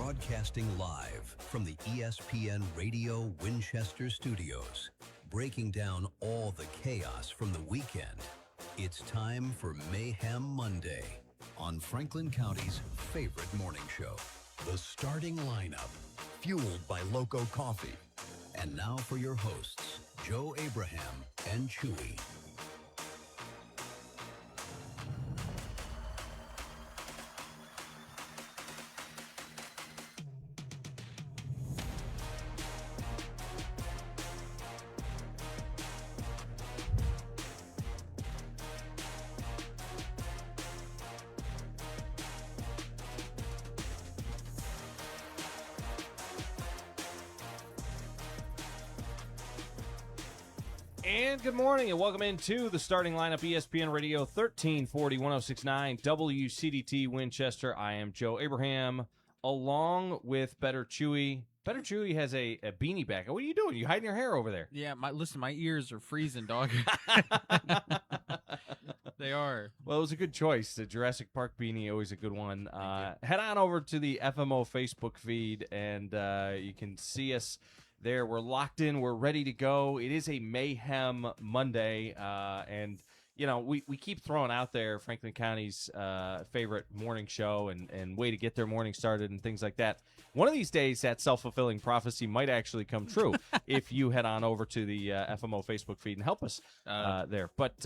Broadcasting live from the ESPN Radio Winchester studios, breaking down all the chaos from the weekend. It's time for Mayhem Monday on Franklin County's favorite morning show, The Starting Lineup, fueled by Loco Coffee. And now for your hosts, Joe Abraham and Chewy. And good morning, and welcome into the Starting Lineup, ESPN Radio 1340 1069 WCDT Winchester. I am Joe Abraham, along with Better Chewy. Better Chewy has a beanie back. What are you doing? You hiding your hair over there? Yeah, my ears are freezing, dog. They are. Well, it was a good choice. The Jurassic Park beanie, always a good one. Head on over to the FMO Facebook feed, and you can see us there. We're locked in. We're ready to go. It is a Mayhem Monday, and you know we keep throwing out there Franklin County's favorite morning show and way to get their morning started and things like that. One of these days, that self-fulfilling prophecy might actually come true if you head on over to the FMO Facebook feed and help us there. But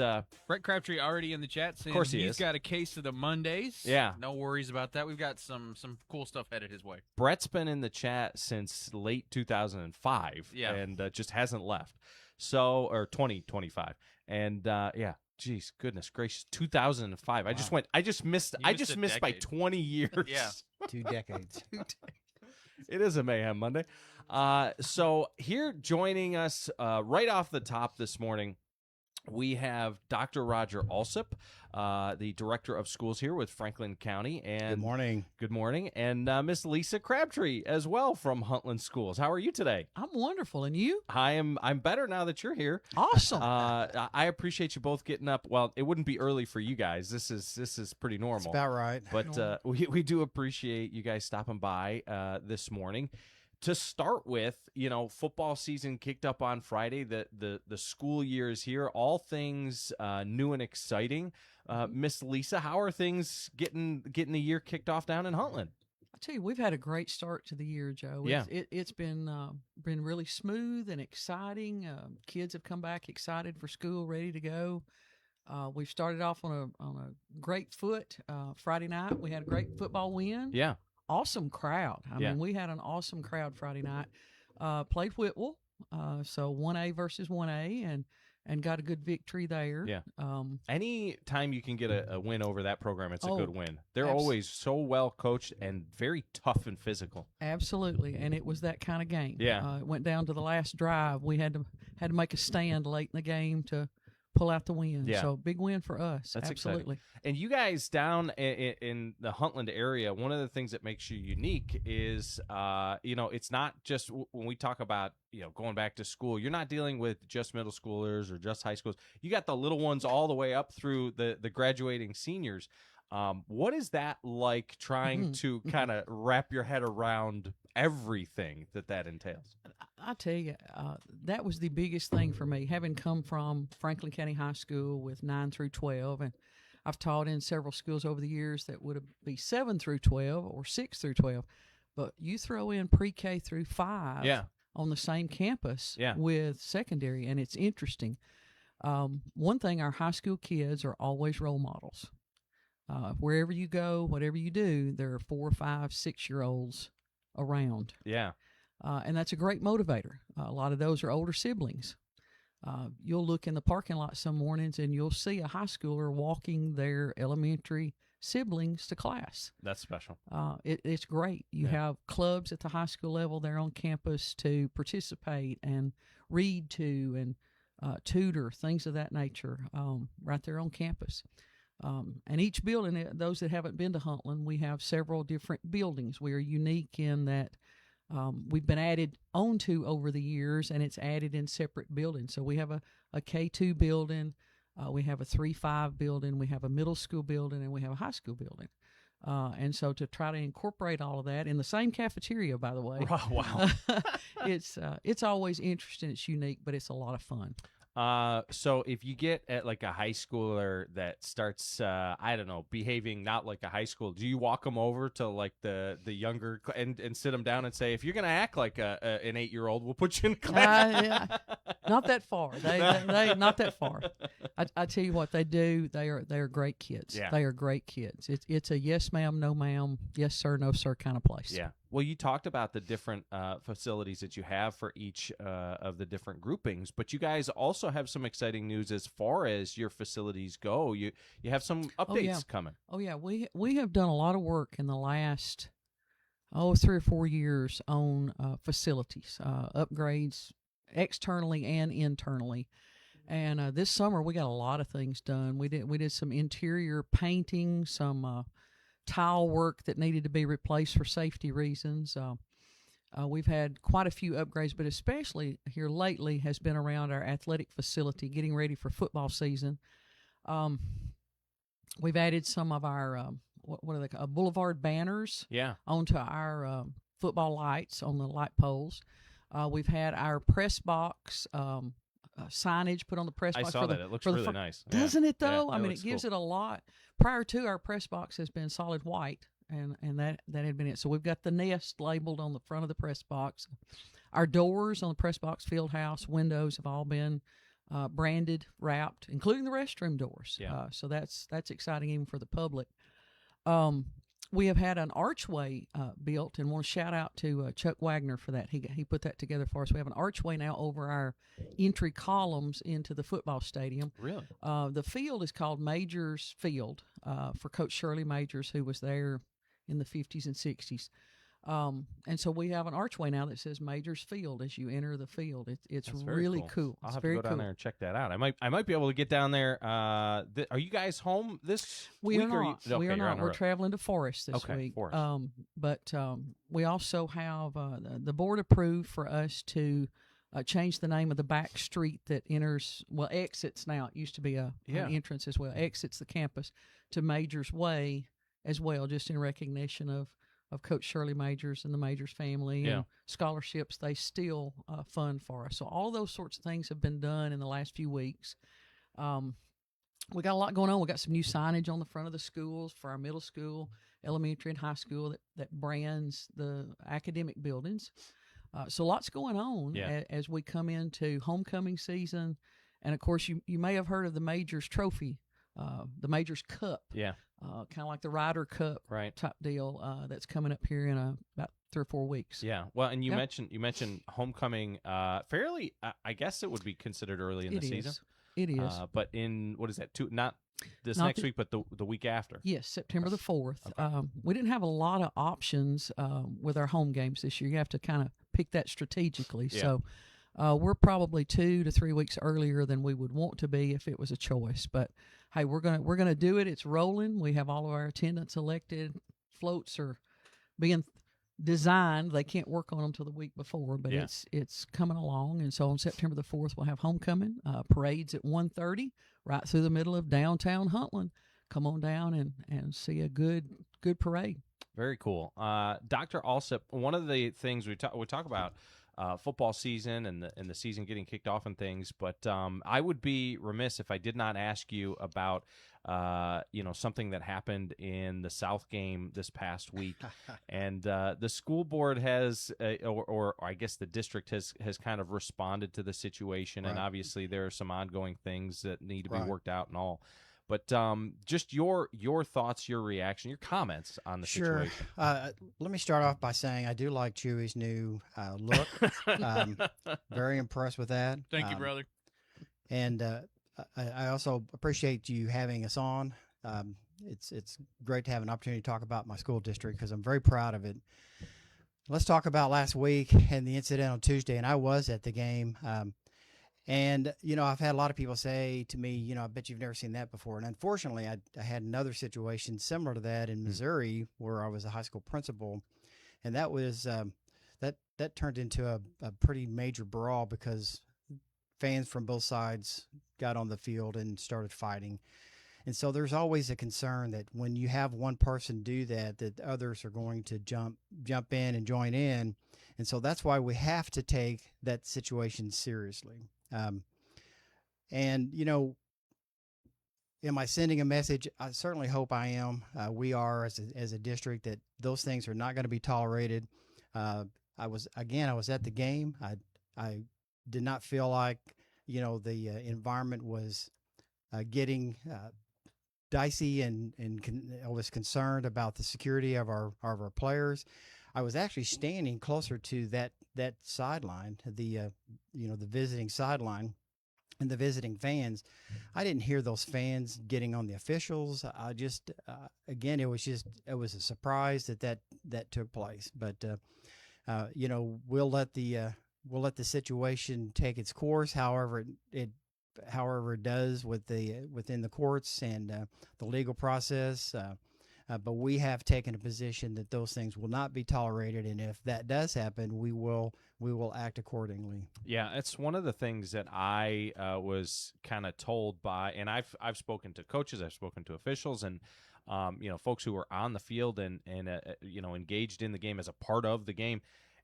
Brett Crabtree already in the chat saying of course he's got a case of the Mondays. Yeah. No worries about that. We've got some cool stuff headed his way. Brett's been in the chat since late 2005 and just hasn't left. So, or 2025. And yeah. Geez, goodness gracious, 2005. Wow. I just missed by 20 years. Yeah. 2 decades. It is a Mayhem Monday. So here joining us right off the top this morning, we have Dr. Roger Alsop, the Director of Schools here with Franklin County. And good morning. Good morning. And Miss Lisa Crabtree as well from Huntland Schools. How are you today? I'm wonderful. And you? I'm better now that you're here. Awesome. I appreciate you both getting up. Well, it wouldn't be early for you guys. This is pretty normal. That's about right. But we do appreciate you guys stopping by this morning. To start with, you know, football season kicked up on Friday. The school year is here. All things new and exciting. Miss Lisa, how are things getting the year kicked off down in Huntland? I tell you, we've had a great start to the year, Joe. Yeah. It's been really smooth and exciting. Kids have come back excited for school, ready to go. We've started off on a great foot. Friday night, we had a great football win. Yeah. Awesome crowd. I mean, we had an awesome crowd Friday night. Played Whitwell, so 1A versus 1A, and got a good victory there. Yeah. Any time you can get a win over that program, it's a good win. They're always so well coached and very tough and physical. Absolutely, and it was that kind of game. Yeah. It went down to the last drive. We had to make a stand late in the game to pull out the win. Yeah. So big win for us. That's absolutely. Exciting. And you guys down in the Huntland area, one of the things that makes you unique is, it's not just when we talk about, going back to school, you're not dealing with just middle schoolers or just high schools. You got the little ones all the way up through the graduating seniors. What is that like trying to kind of wrap your head around everything that entails? I tell you, that was the biggest thing for me, having come from Franklin County High School with 9 through 12, and I've taught in several schools over the years that would be 7 through 12 or 6 through 12, but you throw in pre-K through 5 on the same campus with secondary, and it's interesting. One thing, our high school kids are always role models. Wherever you go, whatever you do, there are 4, 5, 6-year-olds around. Yeah. And that's a great motivator. A lot of those are older siblings. You'll look in the parking lot some mornings and you'll see a high schooler walking their elementary siblings to class. That's special. It's great. You have clubs at the high school level there on campus to participate and read to and tutor, things of that nature, right there on campus. And each building, those that haven't been to Huntland, we have several different buildings. We are unique in that we've been added onto over the years, and it's added in separate buildings. So we have a K2 building, we have a 3-5 building, we have a middle school building, and we have a high school building. And so to try to incorporate all of that in the same cafeteria, by the way, Wow. it's always interesting. It's unique, but it's a lot of fun. So if you get at like a high schooler that starts, I don't know, behaving not like a high school, do you walk them over to like the younger and sit them down and say, if you're gonna act like an 8-year-old, we'll put you in class? Yeah, not that far. They not that far. I tell you what they do. They are great kids. Yeah. They are great kids. It's a yes ma'am, no ma'am, yes sir, no sir kind of place. Yeah. Well, you talked about the different facilities that you have for each of the different groupings, but you guys also have some exciting news as far as your facilities go. You have some updates coming. Oh yeah, we have done a lot of work in the last 3 or 4 years on facilities, upgrades externally and internally. And this summer we got a lot of things done. We did some interior painting, some tile work that needed to be replaced for safety reasons. We've had quite a few upgrades, but especially here lately has been around our athletic facility, getting ready for football season. We've added some of our what are they called? Boulevard banners onto our football lights on the light poles. We've had our press box signage put on the press box. I saw that. It looks really nice. Doesn't it, though? Yeah, I mean, it gives it a lot. Prior to, our press box has been solid white, and that had been it. So we've got the nest labeled on the front of the press box. Our doors on the press box field house windows have all been branded, wrapped, including the restroom doors. Yeah. So that's exciting even for the public. We have had an archway built, and want to shout out to Chuck Wagner for that. He put that together for us. We have an archway now over our entry columns into the football stadium. Really? The field is called Majors Field for Coach Shirley Majors, who was there in the 50s and 60s. And so we have an archway now that says Majors Field as you enter the field. It's really cool. I'll It's have very to go cool. down there and check that out. I might be able to get down there. Are you guys home this We week? are not. We are not. We're traveling. traveling to Forest this Okay, week. Forest. But we also have the board approved for us to change the name of the back street that exits now. It used to be an entrance as well. Exits the campus to Majors Way as well, just in recognition of Coach Shirley Majors and the Majors family and scholarships they still fund for us. So all those sorts of things have been done in the last few weeks. We got a lot going on. We got some new signage on the front of the schools for our middle school, elementary, and high school that brands the academic buildings. So lots going on as we come into homecoming season. And, of course, you may have heard of the Majors Trophy, the Majors Cup. Yeah. Kind of like the Ryder Cup type deal that's coming up here in about 3 or 4 weeks. Yeah. Well, and you mentioned homecoming fairly, I guess it would be considered early in the season. It is. But in, what is that, not next week, but the week after? Yes, September the 4th. Okay. We didn't have a lot of options with our home games this year. You have to kind of pick that strategically. Yeah. So we're probably 2 to 3 weeks earlier than we would want to be if it was a choice. But hey, we're gonna do it. It's rolling. We have all of our attendants elected. Floats are being designed. They can't work on them till the week before, but it's coming along. And so on September the 4th, we'll have homecoming parades at 1:30 right through the middle of downtown Huntland. Come on down and see a good parade. Very cool. Dr. Alsip, one of the things we talk about football season and the season getting kicked off and things, but I would be remiss if I did not ask you about something that happened in the South game this past week. And the school board has or I guess the district has kind of responded to the situation, and obviously there are some ongoing things that need to be worked out and all. But just your thoughts, your reaction, your comments on the situation. Let me start off by saying I do like Chewy's new look. Very impressed with that. Thank you, brother. And I also appreciate you having us on. It's great to have an opportunity to talk about my school district because I'm very proud of it. Let's talk about last week and the incident on Tuesday, and I was at the game. And, I've had a lot of people say to me, I bet you've never seen that before. And unfortunately, I had another situation similar to that in Missouri where I was a high school principal. And that was that turned into a pretty major brawl because fans from both sides got on the field and started fighting. And so there's always a concern that when you have one person do that, that others are going to jump in and join in. And so that's why we have to take that situation seriously. And, you know, am I sending a message? I certainly hope I am. We are as a district that those things are not going to be tolerated. I was at the game. I did not feel like, you know, the environment was getting dicey, and I was concerned about the security of our players. I was actually standing closer to that sideline, the visiting sideline, and the visiting fans. I didn't hear those fans getting on the officials. I just again, it was a surprise that took place. But you know, we'll let the situation take its course, however it does within the courts and the legal process. But we have taken a position that those things will not be tolerated, and if that does happen, we will act accordingly. Yeah, it's one of the things that I was kind of told by, and I've spoken to coaches, I've spoken to officials, and you know, folks who were on the field and you know, engaged in the game as a part of the game.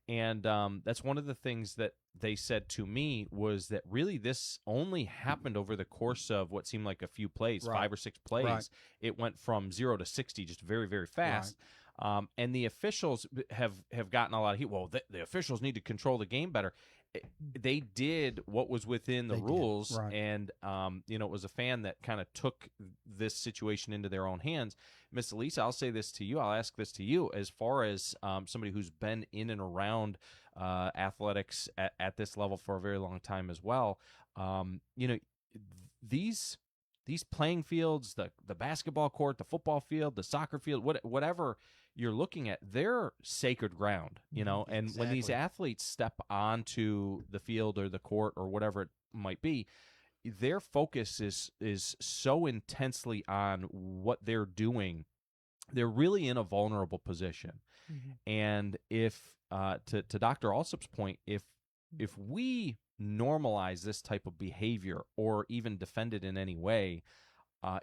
And that's one of the things that they said to me was that really this only happened over the course of what seemed like a few plays, Right. 5 or 6 plays. Right. It went from 0 to 60 just very, very fast. Right. And the officials have gotten a lot of heat. Well, the officials need to control the game better. They did what was within the rules, right. And you know, it was a fan that kind of took this situation into their own hands. Miss Elisa, I'll say this to you. I'll ask this to you, as far as somebody who's been in and around athletics at this level for a very long time as well. You know, these playing fields, the basketball court, the football field, the soccer field, whatever you're looking at, they're sacred ground, you know. And Exactly. when these athletes step onto the field or the court or whatever it might be, their focus is so intensely on what they're doing. They're really in a vulnerable position. Mm-hmm. And if to Dr. Alsop's point, if we normalize this type of behavior or even defend it in any way,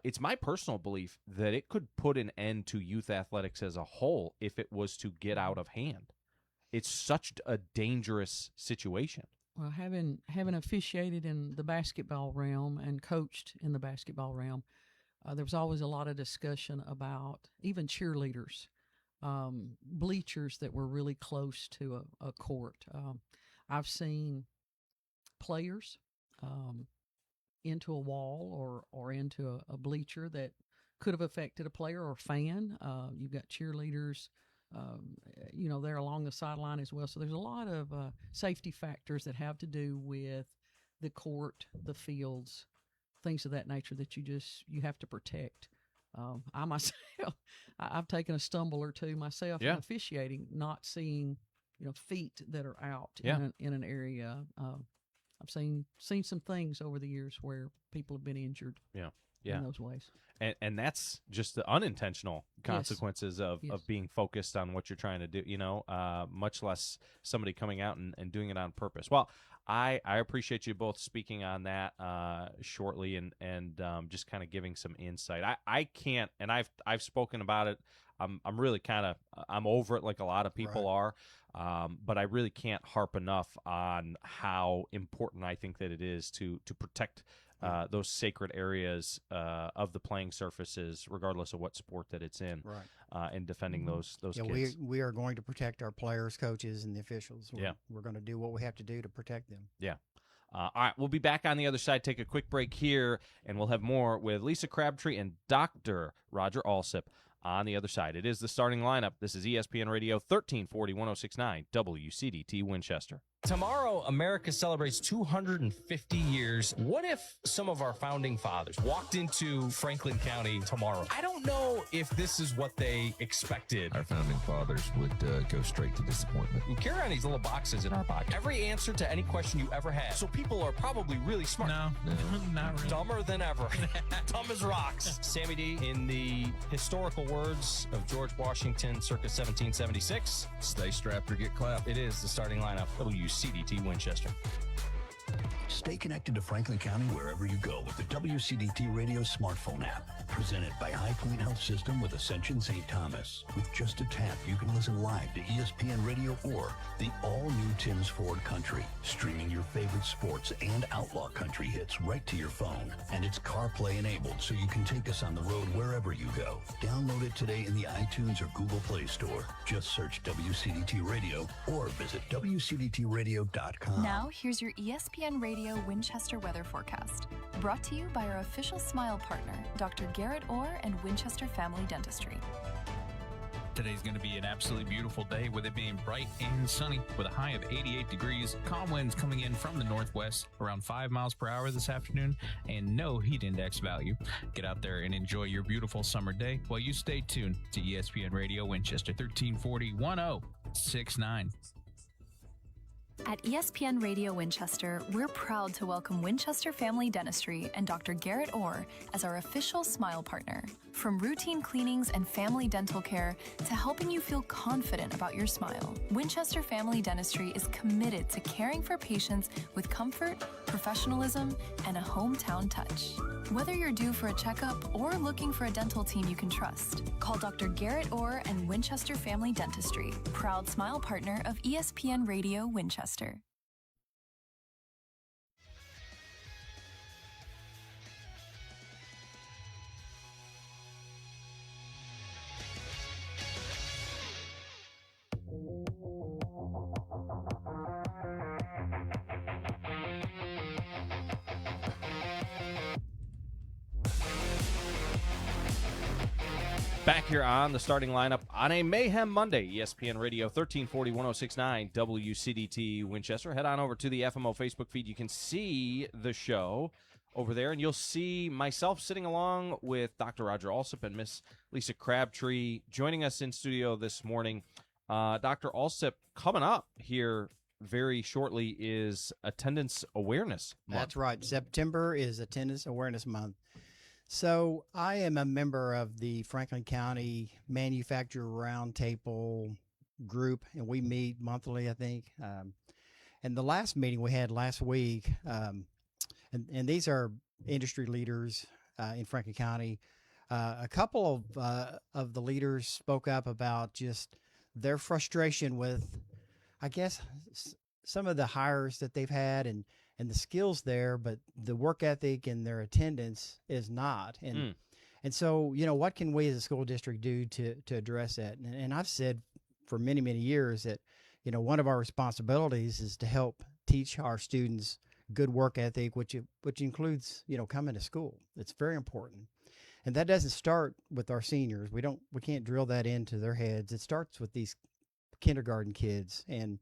it's my personal belief that it could put an end to youth athletics as a whole if it was to get out of hand. It's such a dangerous situation. Well, having officiated in the basketball realm and coached in the basketball realm, there was always a lot of discussion about even cheerleaders, bleachers that were really close to a court. I've seen players into a wall or into a bleacher that could have affected a player or fan. You've got cheerleaders, you know, they're along the sideline as well. So there's a lot of safety factors that have to do with the court, the fields, things of that nature that you have to protect. I myself, I've taken a stumble or two myself in officiating, not seeing, you know, feet that are out in an area. I've seen some things over the years where people have been injured in those ways. And that's just the unintentional consequences of being focused on what you're trying to do, you know, much less somebody coming out and doing it on purpose. Well, I appreciate you both speaking on that shortly and just kind of giving some insight. I can't, and I've spoken about it. I'm really I'm over it like a lot of people are. But I really can't harp enough on how important I think that it is to protect those sacred areas of the playing surfaces, regardless of what sport that it's in, and defending those kids. We are going to protect our players, coaches, and the officials. We're going to do what we have to do to protect them. Yeah. All right, we'll be back on the other side. Take a quick break here, and we'll have more with Lisa Crabtree and Dr. Roger Alsop on the other side. It is the starting lineup. This is ESPN Radio 1340 1069 WCDT Winchester. Tomorrow, America celebrates 250 years. What if some of our founding fathers walked into Franklin County tomorrow? I don't know if this is what they expected. Our founding fathers would go straight to disappointment. We carry on these little boxes in our pocket. Every answer to any question you ever had. So people are probably really smart. No, not really. Dumber than ever. Dumb as rocks. Sammy D, in the historical words of George Washington circa 1776, Stay strapped or get clapped. it is the starting lineup. WCDT Winchester. Stay connected to Franklin County wherever you go with the WCDT Radio smartphone app. Presented by High Point Health System with Ascension St. Thomas. With just a tap, you can listen live to ESPN Radio or the all-new Tim's Ford Country. Streaming your favorite sports and outlaw country hits right to your phone. And it's CarPlay enabled, so you can take us on the road wherever you go. Download it today in the iTunes or Google Play Store. Just search WCDT Radio or visit WCDTradio.com. Now, here's your ESPN Radio Winchester weather forecast. Brought to you by our official smile partner, Dr. Garrett Orr and Winchester Family Dentistry. Today's going to be an absolutely beautiful day with it being bright and sunny with a high of 88 degrees. Calm winds coming in from the northwest around 5 miles per hour this afternoon and no heat index value. Get out there and enjoy your beautiful summer day while you stay tuned to ESPN Radio Winchester 1340 1069. At ESPN Radio Winchester, we're proud to welcome Winchester Family Dentistry and Dr. Garrett Orr as our official smile partner. From routine cleanings and family dental care to helping you feel confident about your smile, Winchester Family Dentistry is committed to caring for patients with comfort, professionalism, and a hometown touch. Whether you're due for a checkup or looking for a dental team you can trust, call Dr. Garrett Orr and Winchester Family Dentistry, proud smile partner of ESPN Radio Winchester. Back here on the starting lineup on a Mayhem Monday, ESPN Radio 1340 1069 WCDT Winchester. Head on over to the FMO Facebook feed. You can see the show over there, and you'll see myself sitting along with Dr. Roger Alsop and Miss Lisa Crabtree joining us in studio this morning. Dr. Alsop, coming up here very shortly is Attendance Awareness Month. That's right. September is Attendance Awareness Month. So I am a member of the Franklin County Manufacturer Roundtable group, and we meet monthly, I think. And the last meeting we had last week, and these are industry leaders in Franklin County. A couple of the leaders spoke up about just their frustration with, I guess, some of the hires that they've had and the skills there, but the work ethic and their attendance is not. And so, you know, what can we as a school district do to address that? And I've said for many, many years that, you know, one of our responsibilities is to help teach our students good work ethic, which includes, you know, coming to school. It's very important. And that doesn't start with our seniors. We can't drill that into their heads. It starts with these kindergarten kids and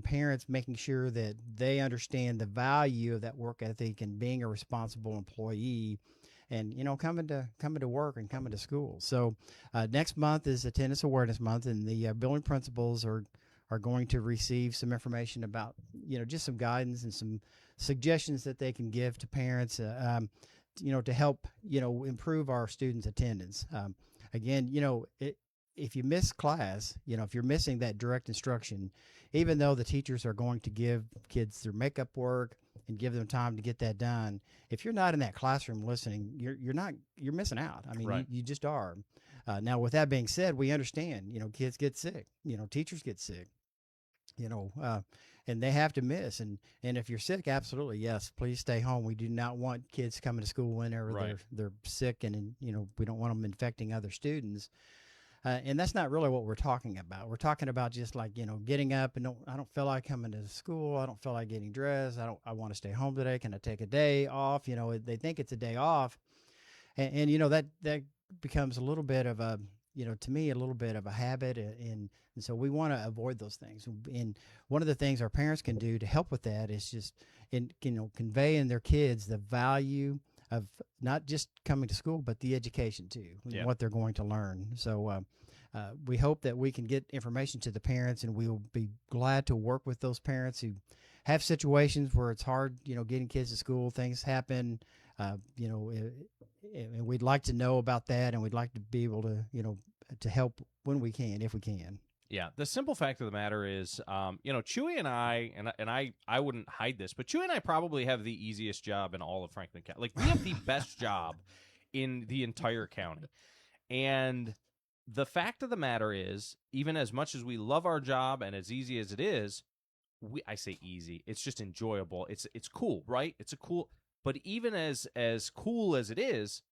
parents making sure that they understand the value of that work ethic and being a responsible employee, and you know, coming to work and coming to school. So next month is Attendance Awareness Month, and the building principals are going to receive some information about, you know, just some guidance and some suggestions that they can give to parents, you know, to help, you know, improve our students' attendance. Again, you know, if you miss class, you know, if you're missing that direct instruction, even though the teachers are going to give kids their makeup work and give them time to get that done, if you're not in that classroom listening, you're missing out. I mean, right. you just are. Now, with that being said, we understand, you know, kids get sick, you know, teachers get sick, you know, and they have to miss. And if you're sick, absolutely, yes, please stay home. We do not want kids coming to school whenever right. they're sick, and, you know, we don't want them infecting other students. And that's not really what we're talking about. We're talking about just like, you know, getting up and I don't feel like coming to school. I don't feel like getting dressed. I want to stay home today. Can I take a day off? You know, they think it's a day off. And you know, that becomes a little bit of a, you know, to me, a little bit of a habit. And so we want to avoid those things. And one of the things our parents can do to help with that is just, you know, convey in their kids the value of not just coming to school, but the education too, and what they're going to learn. So we hope that we can get information to the parents, and we'll be glad to work with those parents who have situations where it's hard, you know, getting kids to school. Things happen, you know, and we'd like to know about that, and we'd like to be able to, you know, to help when we can, if we can. Yeah, the simple fact of the matter is, Chewy and I wouldn't hide this, but Chewy and I probably have the easiest job in all of Franklin County. Like, we have the best job in the entire county. And the fact of the matter is, even as much as we love our job and as easy as it is, I say easy, it's just enjoyable. It's cool, right? But even as cool as it is,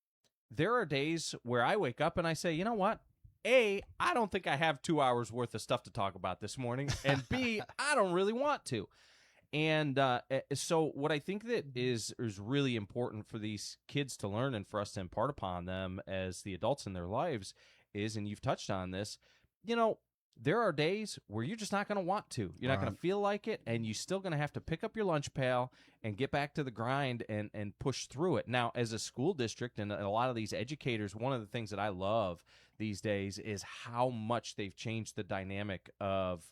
there are days where I wake up and I say, you know what? A, I don't think I have 2 hours worth of stuff to talk about this morning, and B, I don't really want to. And so what I think that is really important for these kids to learn and for us to impart upon them as the adults in their lives is, and you've touched on this, there are days where you're just not going to want to. You're not going to feel like it, and you're still going to have to pick up your lunch pail and get back to the grind and push through it. Now, as a school district and a lot of these educators, one of the things that I love these days is how much they've changed the dynamic of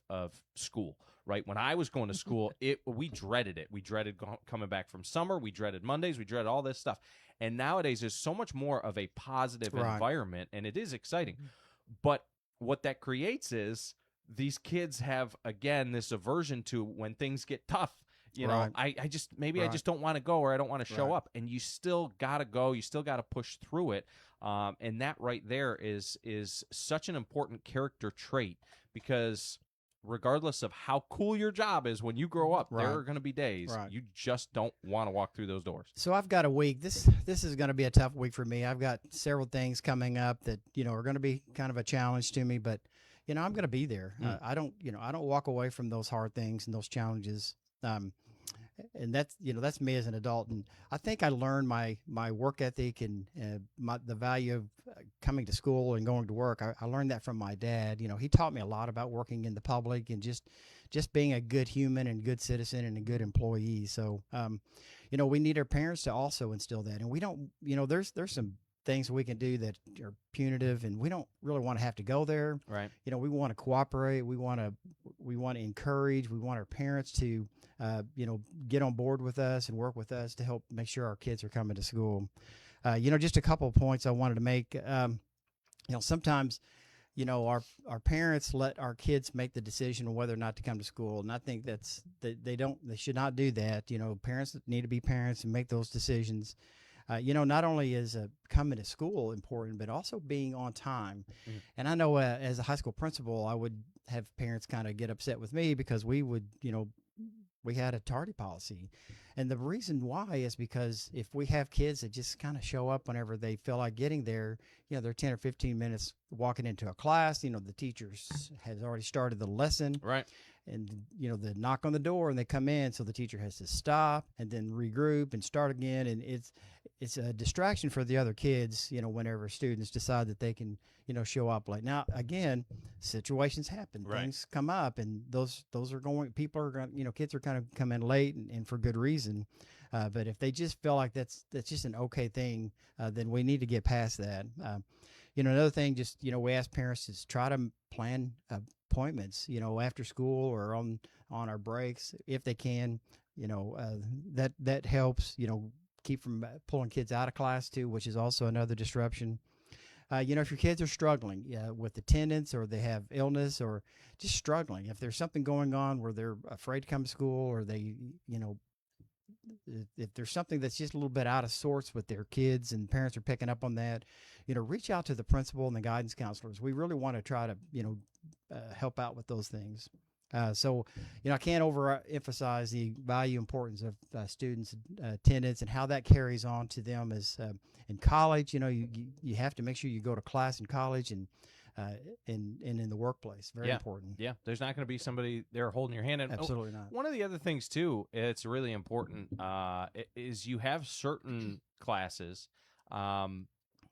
school, right? When I was going to school, we dreaded it. We dreaded coming back from summer. We dreaded Mondays. We dreaded all this stuff. And nowadays, there's so much more of a positive environment, and it is exciting. But what that creates is these kids have, again, this aversion to when things get tough. I just don't want to go, or I don't want to show up. And you still got to go. You still got to push through it. And that right there is such an important character trait, because regardless of how cool your job is, when you grow up, there are going to be days you just don't want to walk through those doors. So I've got a week. This is going to be a tough week for me. I've got several things coming up that are going to be kind of a challenge to me, but I'm going to be there. I don't walk away from those hard things and those challenges. And that's me as an adult. And I think I learned my work ethic and the value of coming to school and going to work. I learned that from my dad. He taught me a lot about working in the public and just being a good human and good citizen and a good employee. So, we need our parents to also instill that. And we don't, there's some things we can do that are punitive, and we don't really want to have to go there. Right. We want to cooperate. We want to encourage. We want our parents to get on board with us and work with us to help make sure our kids are coming to school. Just a couple of points I wanted to make. Sometimes, our parents let our kids make the decision on whether or not to come to school, and I think they should not do that. Parents need to be parents and make those decisions. Not only is coming to school important, but also being on time. Mm-hmm. And I know as a high school principal, I would have parents kind of get upset with me because we would, we had a tardy policy. And the reason why is because if we have kids that just kind of show up whenever they feel like getting there, they're 10 or 15 minutes walking into a class, the teacher has already started the lesson. Right. And, they knock on the door and they come in, so the teacher has to stop and then regroup and start again. And it's a distraction for the other kids, whenever students decide that they can, show up late. Now, again, situations happen. Right. Things come up, and those are going, people are going, kids are kind of come in late and for good reason. But if they just feel like that's just an okay thing, then we need to get past that. Another thing, just, we ask parents to try to plan appointments, after school or on our breaks, if they can, that helps, keep from pulling kids out of class too, which is also another disruption. If your kids are struggling with attendance, or they have illness, or just struggling, if there's something going on where they're afraid to come to school, or they, if there's something that's just a little bit out of sorts with their kids and parents are picking up on that, reach out to the principal and the guidance counselors. We really want to try to, help out with those things. So, I can't overemphasize the value importance of students' attendance and how that carries on to them as in college. You have to make sure you go to class in college and in the workplace. Very important. Yeah, there's not going to be somebody there holding your hand. And absolutely not. One of the other things too, it's really important, is you have certain classes.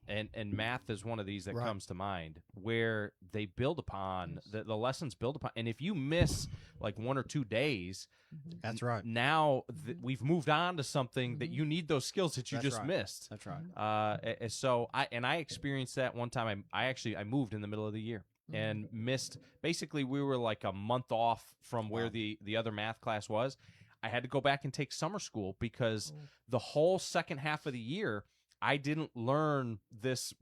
And math is one of these that comes to mind, where they build upon the lessons build upon. And if you miss like 1 or 2 days, that's right. Now we've moved on to something that you need those skills that you missed. That's right. So I experienced that one time. I moved in the middle of the year and missed. Basically, we were like a month off from where the other math class was. I had to go back and take summer school because the whole second half of the year, I didn't learn this,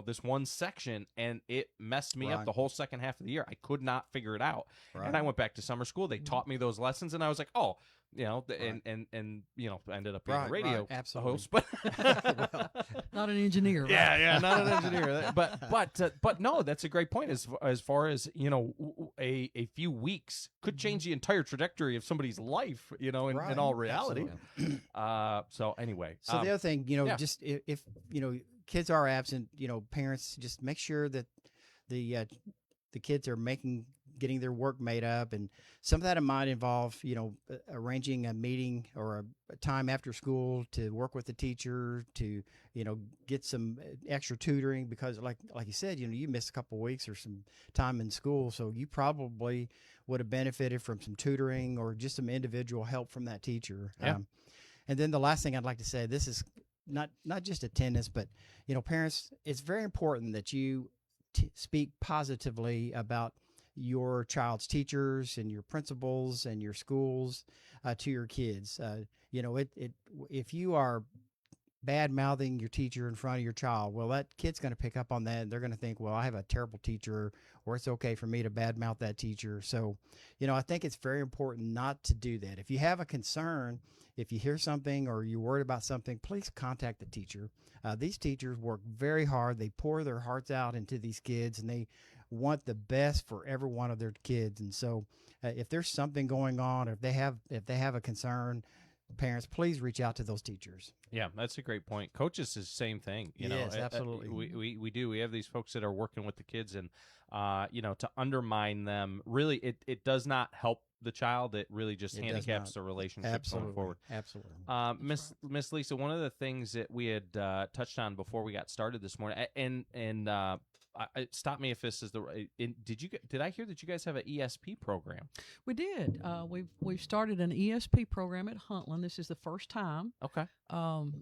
this one section, and it messed me up Right. the whole second half of the year. I could not figure it out. Right. And I went back to summer school. They taught me those lessons, and I was like, oh, Right. and I ended up being a Right, radio right, absolutely. host, but Not an engineer, right? yeah, not an engineer. But no, that's a great point. As far as a few weeks could change the entire trajectory of somebody's life. In Right, all reality. absolutely. So anyway, So the other thing, yeah. just if kids are absent, parents just make sure that the kids are getting their work made up, and some of that might involve arranging a meeting or a time after school to work with the teacher to get some extra tutoring, because like you said, you missed a couple of weeks or some time in school, so you probably would have benefited from some tutoring or just some individual help from that teacher. Yeah. And then the last thing I'd like to say, this is not just attendance, but parents, it's very important that you speak positively about your child's teachers and your principals and your schools to your kids. If you are bad mouthing your teacher in front of your child, well, that kid's going to pick up on that, and they're going to think, well, I have a terrible teacher, or it's okay for me to bad mouth that teacher. So, I think it's very important not to do that. If you have a concern, if you hear something or you're worried about something, please contact the teacher. These teachers work very hard. They pour their hearts out into these kids, and they want the best for every one of their kids. And so if there's something going on, or if they have a concern, parents, please reach out to those teachers. Yeah, that's a great point. Coaches is the same thing. Yes, absolutely. We do. We have these folks that are working with the kids, and to undermine them, really, it does not help the child. It really just handicaps the relationship going forward. Absolutely. Miss Lisa, one of the things that we had touched on before we got started this morning, and stop me if this is the right. Did I hear that you guys have an ESP program? We did. We've started an ESP program at Huntland. This is the first time. Okay.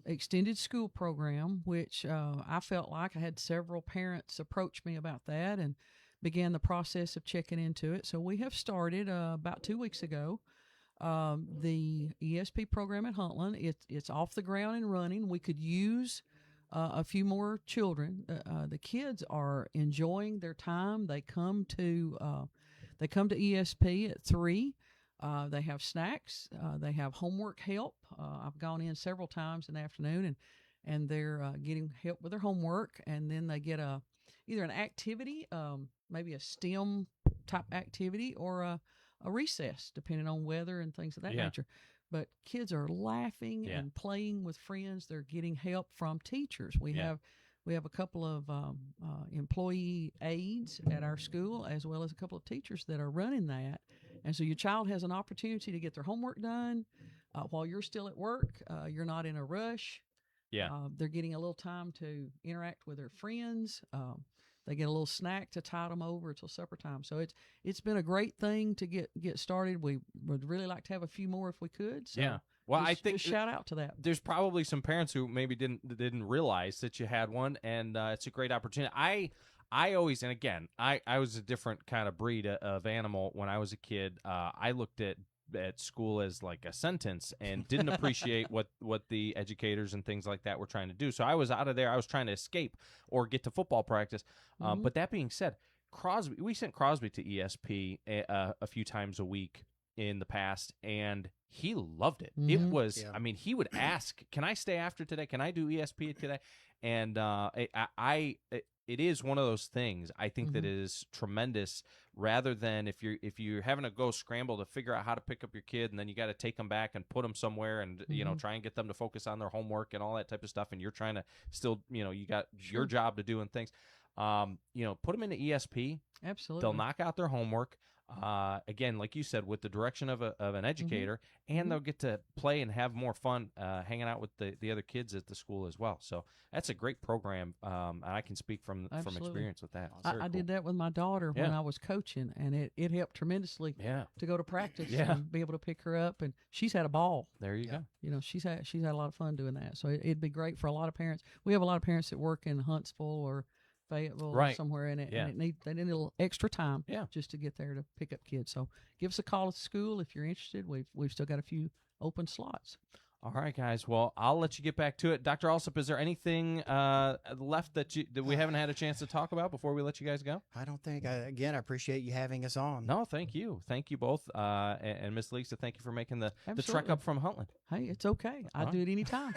Extended school program, which I felt like I had several parents approach me about that and began the process of checking into it. So we have started about 2 weeks ago. The ESP program at Huntland. It's off the ground and running. We could use a few more children. The kids are enjoying their time. They come to ESP at 3. They have snacks. They have homework help. I've gone in several times in the afternoon, and they're getting help with their homework. And then they get either an activity, maybe a STEM type activity, or a recess, depending on weather and things of that nature. But kids are laughing and playing with friends. They're getting help from teachers. We have a couple of employee aides at our school, as well as a couple of teachers that are running that. And so your child has an opportunity to get their homework done while you're still at work. You're not in a rush. Yeah. They're getting a little time to interact with their friends. They get a little snack to tide them over till supper time. So it's been a great thing to get started. We would really like to have a few more if we could. So yeah. Well, I think just shout out to that. There's probably some parents who maybe didn't realize that you had one, and it's a great opportunity. I always, and again, I was a different kind of breed of animal when I was a kid. I looked at school as like a sentence and didn't appreciate what the educators and things like that were trying to do. So I was out of there. I was trying to escape or get to football practice. But that being said, we sent Crosby to ESP a few times a week in the past, and he loved it. It was, I mean, he would ask, can I stay after today? Can I do ESP today? And it is one of those things, I think, that is tremendous, rather than if you're having to go scramble to figure out how to pick up your kid, and then you got to take them back and put them somewhere, and try and get them to focus on their homework and all that type of stuff, and you're trying to still, you got your job to do and things. Put them into ESP. Absolutely. They'll knock out their homework. Again, like you said, with the direction of an educator, and they'll get to play and have more fun hanging out with the other kids at the school as well. So that's a great program, and I can speak from experience with that. I did that with my daughter when I was coaching, and it helped tremendously to go to practice and be able to pick her up, and she's had a ball. There you go. She's had a lot of fun doing that. So it'd be great for a lot of parents. We have a lot of parents that work in Huntsville or Fayetteville or somewhere in it, and they need a little extra time just to get there to pick up kids. So give us a call at school if you're interested. We've still got a few open slots. All right, guys. Well, I'll let you get back to it. Dr. Alsop, is there anything left that we haven't had a chance to talk about before we let you guys go? I don't think. Again, I appreciate you having us on. No, thank you. Thank you both. And Miss Lisa, thank you for making the trek Absolutely. up from Huntland. Hey, it's okay. I do it anytime.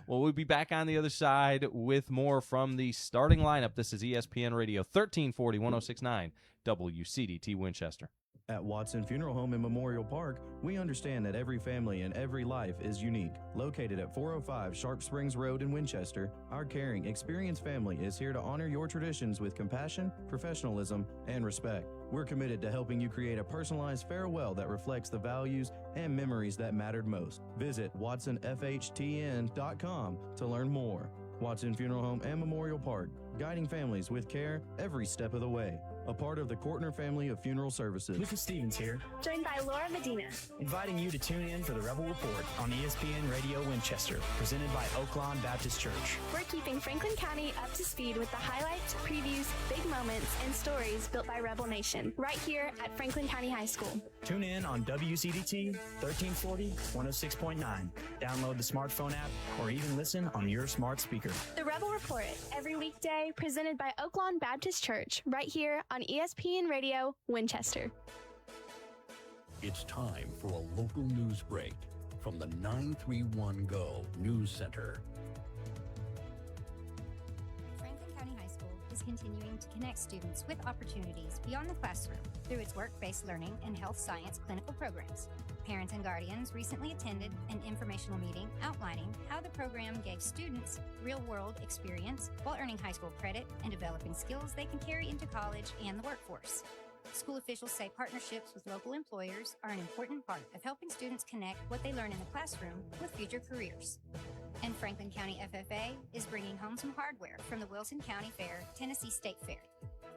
Well, we'll be back on the other side with more from the starting lineup. This is ESPN Radio 1340 1069 WCDT Winchester. At Watson Funeral Home in Memorial Park, we understand that every family and every life is unique. Located at 405 Sharp Springs Road in Winchester, our caring, experienced family is here to honor your traditions with compassion, professionalism, and respect. We're committed to helping you create a personalized farewell that reflects the values and memories that mattered most. Visit watsonfhtn.com to learn more. Watson Funeral Home and Memorial Park, guiding families with care every step of the way. A part of the Kortner family of funeral services. Lucas Stevens here, joined by Laura Medina, inviting you to tune in for the Rebel Report on ESPN Radio Winchester, presented by Oaklawn Baptist Church. We're keeping Franklin County up to speed with the highlights, previews, big moments, and stories built by Rebel Nation, right here at Franklin County High School. Tune in on WCDT 1340 106.9. Download the smartphone app or even listen on your smart speaker. The Rebel Report, every weekday, presented by Oaklawn Baptist Church, right here on ESPN Radio Winchester. It's time for a local news break from the 931 Go News Center. Franklin County High School is continuing to connect students with opportunities beyond the classroom through its work-based learning and health science clinical programs. Parents and guardians recently attended an informational meeting outlining how the program gave students real-world experience while earning high school credit and developing skills they can carry into college and the workforce. School officials say partnerships with local employers are an important part of helping students connect what they learn in the classroom with future careers. And Franklin County FFA is bringing home some hardware from the Wilson County Fair Tennessee State Fair.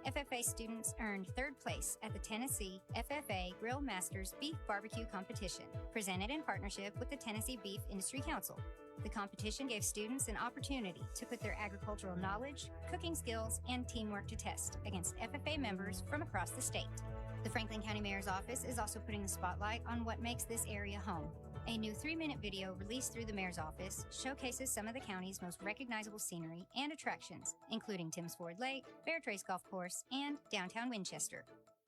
FFA students earned third place at the Tennessee FFA Grill Masters Beef Barbecue Competition, presented in partnership with the Tennessee Beef Industry Council. The competition gave students an opportunity to put their agricultural knowledge, cooking skills, and teamwork to test against FFA members from across the state. The Franklin County Mayor's Office is also putting the spotlight on what makes this area home. A new 3-minute video released through the Mayor's Office showcases some of the county's most recognizable scenery and attractions, including Timms Ford Lake, Bear Trace Golf Course, and downtown Winchester.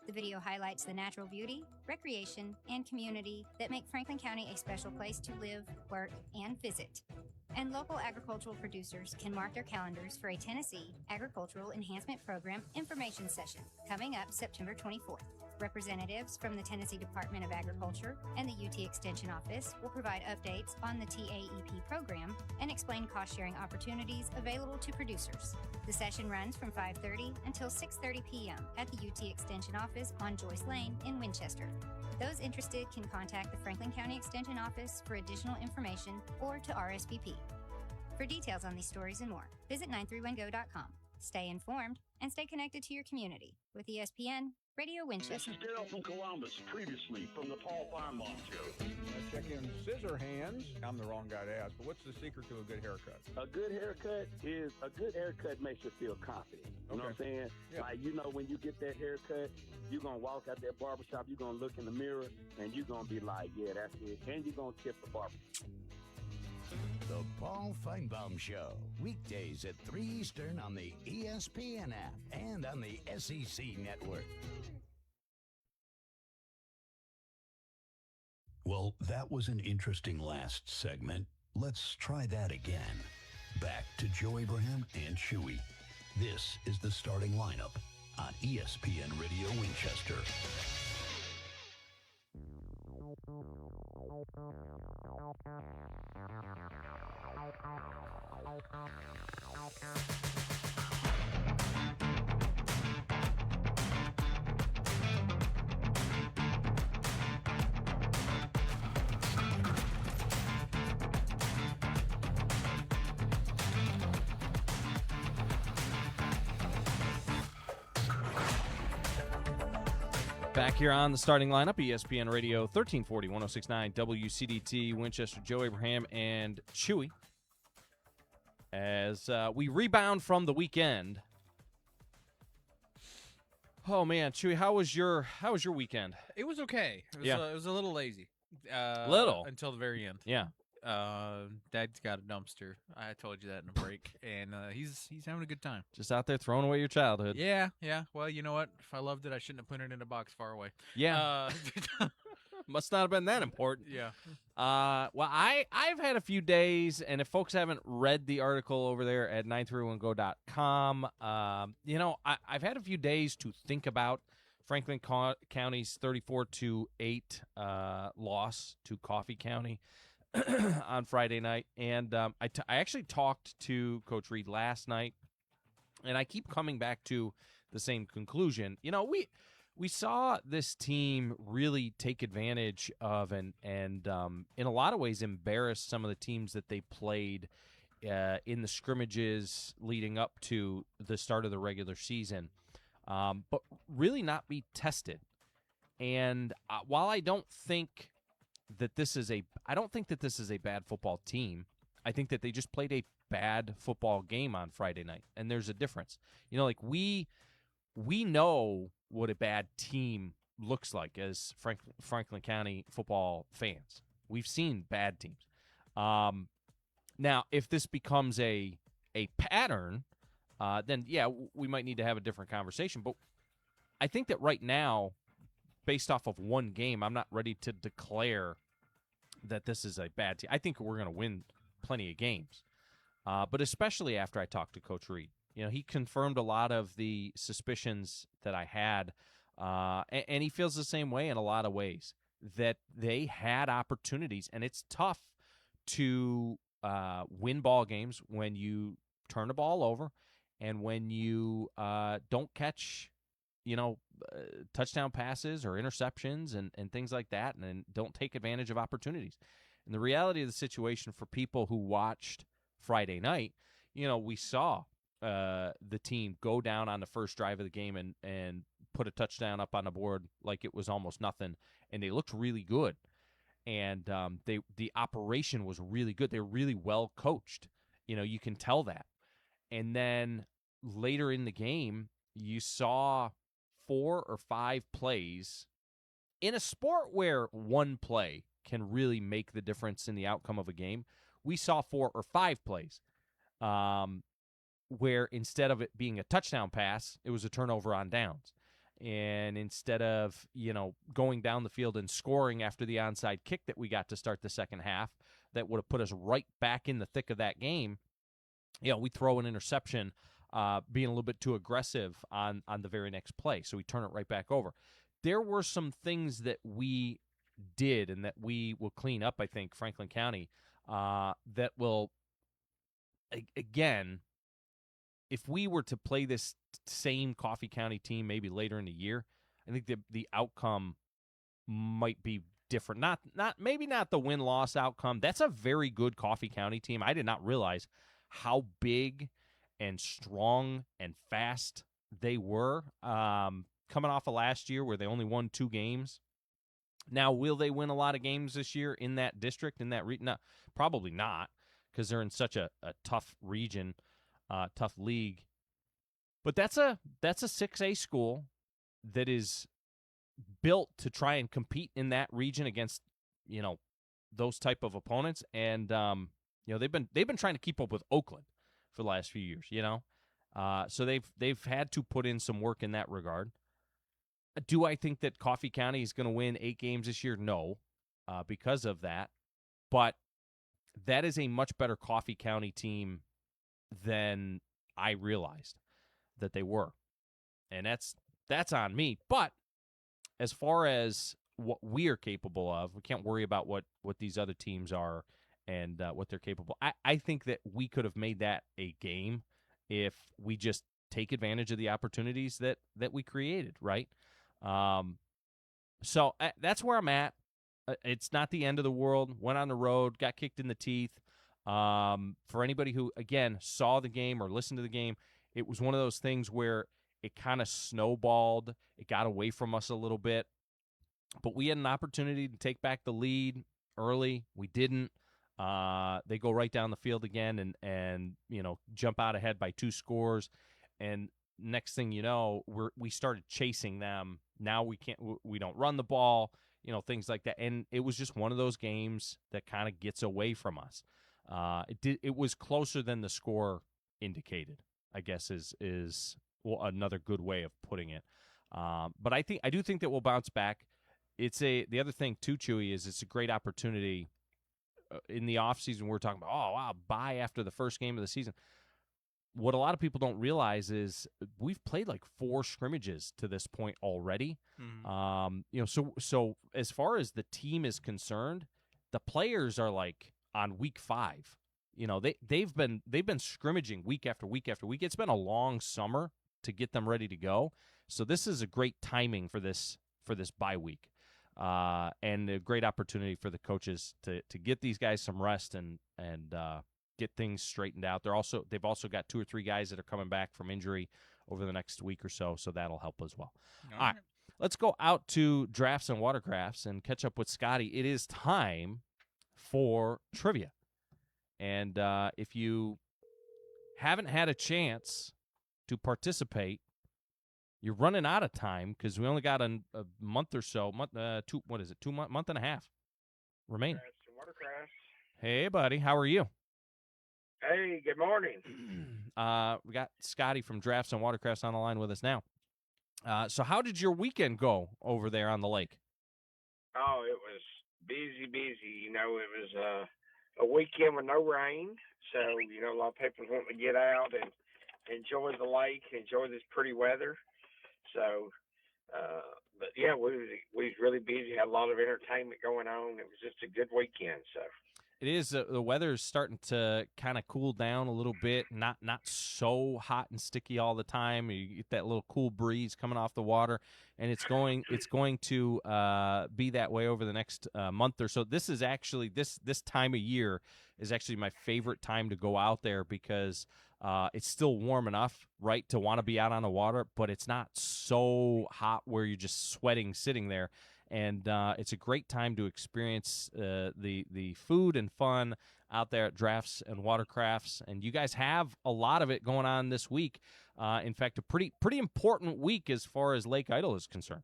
The video highlights the natural beauty, recreation, and community that make Franklin County a special place to live, work, and visit. And local agricultural producers can mark their calendars for a Tennessee Agricultural Enhancement Program information session coming up September 24th. Representatives from the Tennessee Department of Agriculture and the UT Extension Office will provide updates on the TAEP program and explain cost-sharing opportunities available to producers. The session runs from 5:30 until 6:30 p.m. at the UT Extension Office on Joyce Lane in Winchester. Those interested can contact the Franklin County Extension Office for additional information or to RSVP. For details on these stories and more, visit 931go.com. Stay informed and stay connected to your community with ESPN Radio Winchester. This is Daryl from Columbus, previously from the Paul Feinbaum Show. Check in scissor hands. I'm the wrong guy to ask, but what's the secret to a good haircut? A good haircut makes you feel confident. You know what I'm saying? Yeah. Like, you know, when you get that haircut, you're going to walk out that barbershop, you're going to look in the mirror, and you're going to be like, yeah, that's it. And you're going to tip the barber. The Paul Feinbaum Show, weekdays at 3 Eastern on the ESPN app and on the SEC Network. Well, that was an interesting last segment. Let's try that again. Back to Joe Abraham and Chewy. This is the starting lineup on ESPN Radio Winchester. Back here on the starting lineup, ESPN Radio 1340, 1069, WCDT, Winchester, Joe Abraham, and Chewy. As we rebound from the weekend. Oh man, Chewy, how was your weekend? It was okay. It was a little lazy. Little. until the very end. Yeah. Dad's got a dumpster. I told you that in a break, and he's having a good time. Just out there throwing away your childhood. Yeah. Well, you know what? If I loved it, I shouldn't have put it in a box far away. Yeah. Must not have been that important. Yeah. Well, I've had a few days, and if folks haven't read the article over there at 931go.com, I've had a few days to think about Franklin County's 34-8 loss to Coffee County on Friday night. And I actually talked to Coach Reed last night, and I keep coming back to the same conclusion. We saw this team really take advantage of and in a lot of ways embarrass some of the teams that they played in the scrimmages leading up to the start of the regular season, but really not be tested. And while I don't think that this is a bad football team, I think that they just played a bad football game on Friday night, and there's a difference. We know what a bad team looks like as Franklin County football fans. We've seen bad teams. Now, if this becomes a pattern, then, yeah, we might need to have a different conversation. But I think that right now, based off of one game, I'm not ready to declare that this is a bad team. I think we're going to win plenty of games, but especially after I talked to Coach Reed. He confirmed a lot of the suspicions that I had, and he feels the same way in a lot of ways, that they had opportunities, and it's tough to win ball games when you turn the ball over and when you don't catch, touchdown passes or interceptions and things like that, and don't take advantage of opportunities. And the reality of the situation for people who watched Friday night, we saw the team go down on the first drive of the game and put a touchdown up on the board like it was almost nothing, and they looked really good. And the operation was really good. They were really well coached. You can tell that. And then later in the game, you saw 4 or 5 plays in a sport where one play can really make the difference in the outcome of a game. We saw 4 or 5 plays where instead of it being a touchdown pass, it was a turnover on downs. And instead of, going down the field and scoring after the onside kick that we got to start the second half, that would have put us right back in the thick of that game, we throw an interception, being a little bit too aggressive on the very next play. So we turn it right back over. There were some things that we did and that we will clean up, I think, Franklin County, that will, again, if we were to play this same Coffee County team maybe later in the year, I think the outcome might be different. Maybe not the win-loss outcome. That's a very good Coffee County team. I did not realize how big and strong and fast they were coming off of last year where they only won 2 games. Now, will they win a lot of games this year in that district, in that region? No, probably not, because they're in such a tough region. Tough league. But that's a 6A school that is built to try and compete in that region against, those type of opponents. And they've been trying to keep up with Oakland for the last few years, So they've had to put in some work in that regard. Do I think that Coffee County is going to win 8 games this year? No, because of that. But that is a much better Coffee County team than I realized that they were. And that's on me. But as far as what we are capable of, we can't worry about what these other teams are and what they're capable. I think that we could have made that a game if we just take advantage of the opportunities that we created, right? So that's where I'm at. It's not the end of the world. Went on the road, got kicked in the teeth. For anybody who, again, saw the game or listened to the game, it was one of those things where it kind of snowballed. It got away from us a little bit. But we had an opportunity to take back the lead early. We didn't. They go right down the field again and jump out ahead by 2 scores. And next thing you know, we started chasing them. Now we don't run the ball. things like that. And it was just one of those games that kind of gets away from us. It was closer than the score indicated, I guess is another good way of putting it. But I do think that we'll bounce back. The other thing too, Chewy, is it's a great opportunity in the offseason. We're talking about, oh wow, bye after the first game of the season. What a lot of people don't realize is we've played like 4 scrimmages to this point already. Mm-hmm. So as far as the team is concerned, the players are like on week 5. They've been scrimmaging week after week after week. It's been a long summer to get them ready to go. So this is a great timing for this bye week, and a great opportunity for the coaches to get these guys some rest and get things straightened out. They've also got 2 or 3 guys that are coming back from injury over the next week or so that'll help as well. All right. Let's go out to Drafts and Watercrafts and catch up with Scotty. It is time for trivia. And if you haven't had a chance to participate, you're running out of time because we only got a month or so, month and a half remaining. Hey, buddy. How are you? Hey, good morning. We got Scotty from Drafts and Watercrafts on the line with us now. So how did your weekend go over there on the lake? Oh, it was busy. It was a weekend with no rain. So, a lot of people want to get out and enjoy the lake, enjoy this pretty weather. So, but yeah, we was really busy, had a lot of entertainment going on. It was just a good weekend, so. It is. The weather is starting to kind of cool down a little bit. Not so hot and sticky all the time. You get that little cool breeze coming off the water, and it's going to be that way over the next month or so. This is actually this time of year is actually my favorite time to go out there because it's still warm enough, right, to want to be out on the water, but it's not so hot where you're just sweating sitting there. And it's a great time to experience the food and fun out there at Drafts and Watercrafts. And you guys have a lot of it going on this week. In fact, a pretty important week as far as Lake Idle is concerned.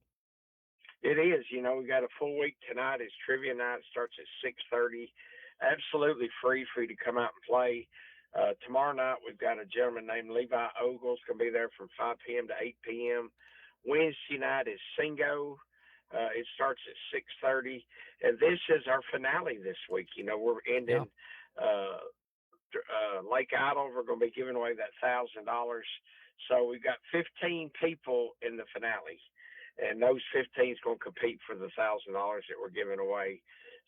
It is. We got a full week tonight. It's trivia night. It starts at 6:30. Absolutely free for you to come out and play. Tomorrow night, we've got a gentleman named Levi Ogles going to be there from 5 p.m. to 8 p.m. Wednesday night is Singo. It starts at 6:30, and this is our finale this week. We're ending Lake Idle. We're going to be giving away that $1,000. So we've got 15 people in the finale, and those 15 is going to compete for the $1,000 that we're giving away.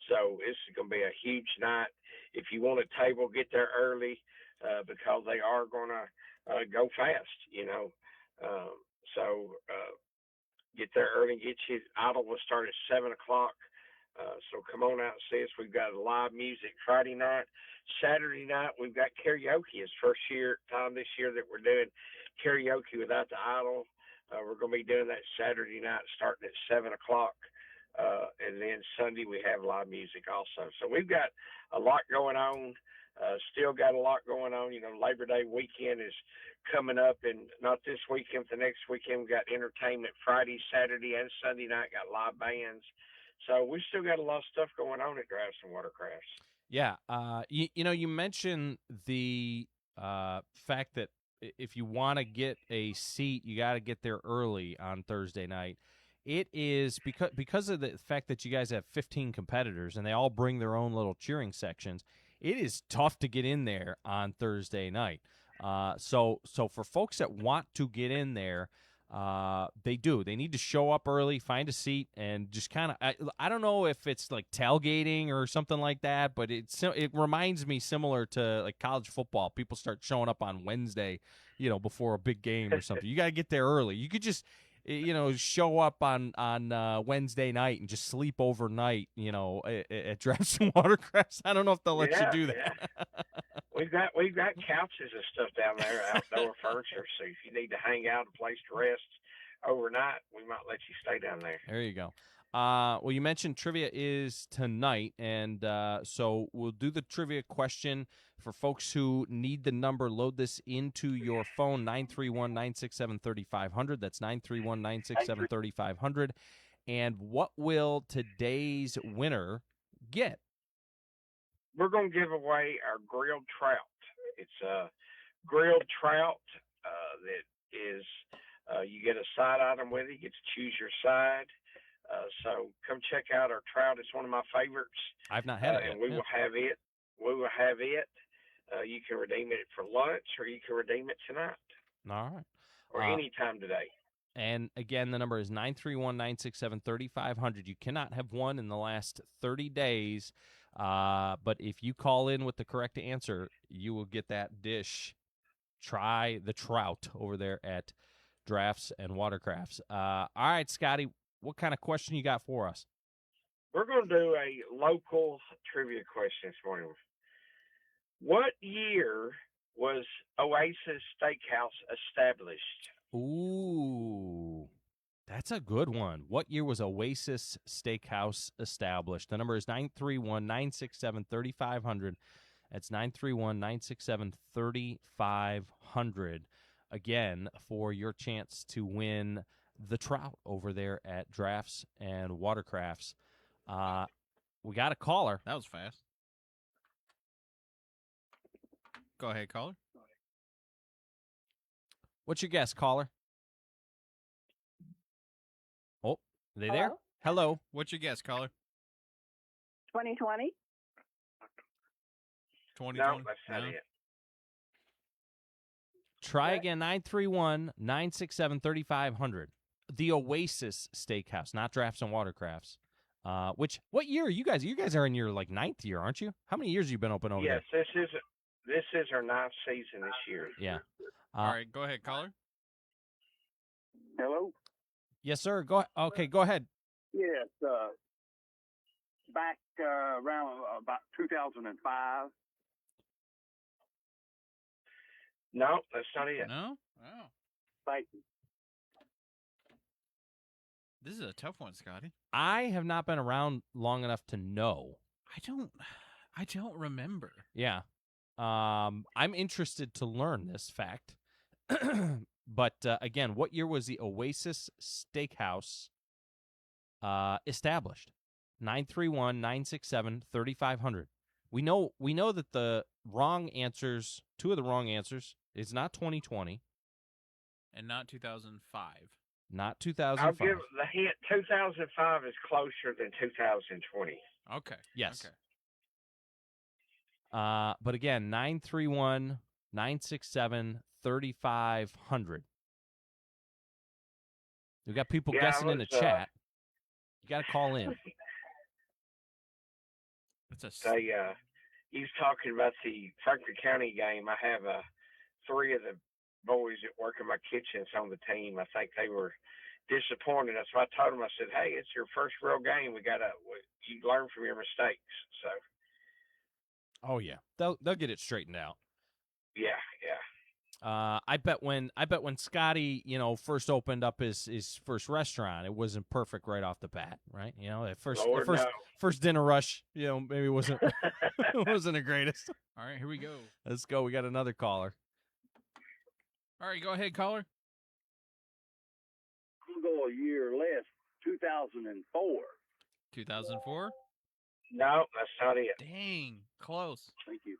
So this is going to be a huge night. If you want a table, get there early because they are going to go fast. Get there early and get you. Idle will start at 7 o'clock. So come on out and see us. We've got live music Friday night. Saturday night, we've got karaoke. It's first time this year that we're doing karaoke without the Idle. We're going to be doing that Saturday night starting at 7 o'clock. And then Sunday, we have live music also. So we've got a lot going on. Still got a lot going on. Labor Day weekend is coming up, and not this weekend, the next weekend we got entertainment Friday, Saturday, and Sunday night. Got live bands, so we still got a lot of stuff going on at Drafts and Watercrafts. Yeah, you mentioned the fact that if you want to get a seat, you got to get there early on Thursday night. It is because of the fact that you guys have 15 competitors and they all bring their own little cheering sections. It is tough to get in there on Thursday night. So for folks that want to get in there, they need to show up early, find a seat, and just kind of, I don't know if it's like tailgating or something like that, but it reminds me similar to like college football. People start showing up on Wednesday, before a big game or something. You got to get there early. You could just, show up on Wednesday night and just sleep overnight, at Drafts and Watercrafts. I don't know if they'll let you do that. Yeah. We've got couches and stuff down there, outdoor furniture. So if you need to hang out, a place to rest overnight, we might let you stay down there. There you go. Well, you mentioned trivia is tonight, and so we'll do the trivia question for folks who need the number. Load this into your phone, 931-967-3500. That's 931-967-3500. And what will today's winner get? We're going to give away our grilled trout. It's a grilled trout that is, you get a side item with it. You get to choose your side. So come check out our trout. It's one of my favorites. I've not had it yet. And we will have it. We will have it. You can redeem it for lunch, or you can redeem it tonight. All right. Or any time today. And again, the number is 931-967-3500. You cannot have won in the last 30 days. But if you call in with the correct answer, you will get that dish. Try the trout over there at Drafts and Watercrafts. All right, Scotty, what kind of question you got for us? We're going to do a local trivia question this morning. What year was Oasis Steakhouse established? Ooh, that's a good one. What year was Oasis Steakhouse established? The number is 931-967-3500. That's 931-967-3500. Again, for your chance to win the trout over there at Drafts and Watercrafts. We got a caller. That was fast. Go ahead, caller. What's your guess, caller? Oh, are they there? Hello. What's your guess, caller? 2020. 2020. No, that's not it. Try again, 931-967-3500. The Oasis Steakhouse, not Drafts and Watercrafts. What year are you guys? You guys are in your ninth year, aren't you? How many years have you been open over yes, there? this is our ninth season this year. Yeah. All right, go ahead, caller. Hello. Yes, sir. Go ahead. Yes. Back around about 2005. No, that's not it. No? Oh. Thank you. This is a tough one, Scotty. I have not been around long enough to know. I don't remember. Yeah. I'm interested to learn this fact. But again, what year was the Oasis Steakhouse established? 931-967-3500. We know that the wrong answers, two of the wrong answers, is not 2020 and not 2005. Not 2005. I'll give the hint. 2005 is closer than 2020. Okay. Yes. Okay. But again, 931-967-3500. We got people guessing in the chat. You got to call in. He was talking about the Franklin County game. I have three of the boys that work in my kitchen on the team. I think they were disappointed. So I told them, I said, hey, it's your first real game. You learn from your mistakes. So. Oh yeah, they'll get it straightened out. Yeah. I bet when Scotty, first opened up his first restaurant, it wasn't perfect right off the bat, right? At first dinner rush, maybe it wasn't wasn't the greatest. All right, here we go. Let's go. We got another caller. All right, go ahead, caller. I'll go a year less. 2004. 2004. No, that's not it. Dang, close. Thank you.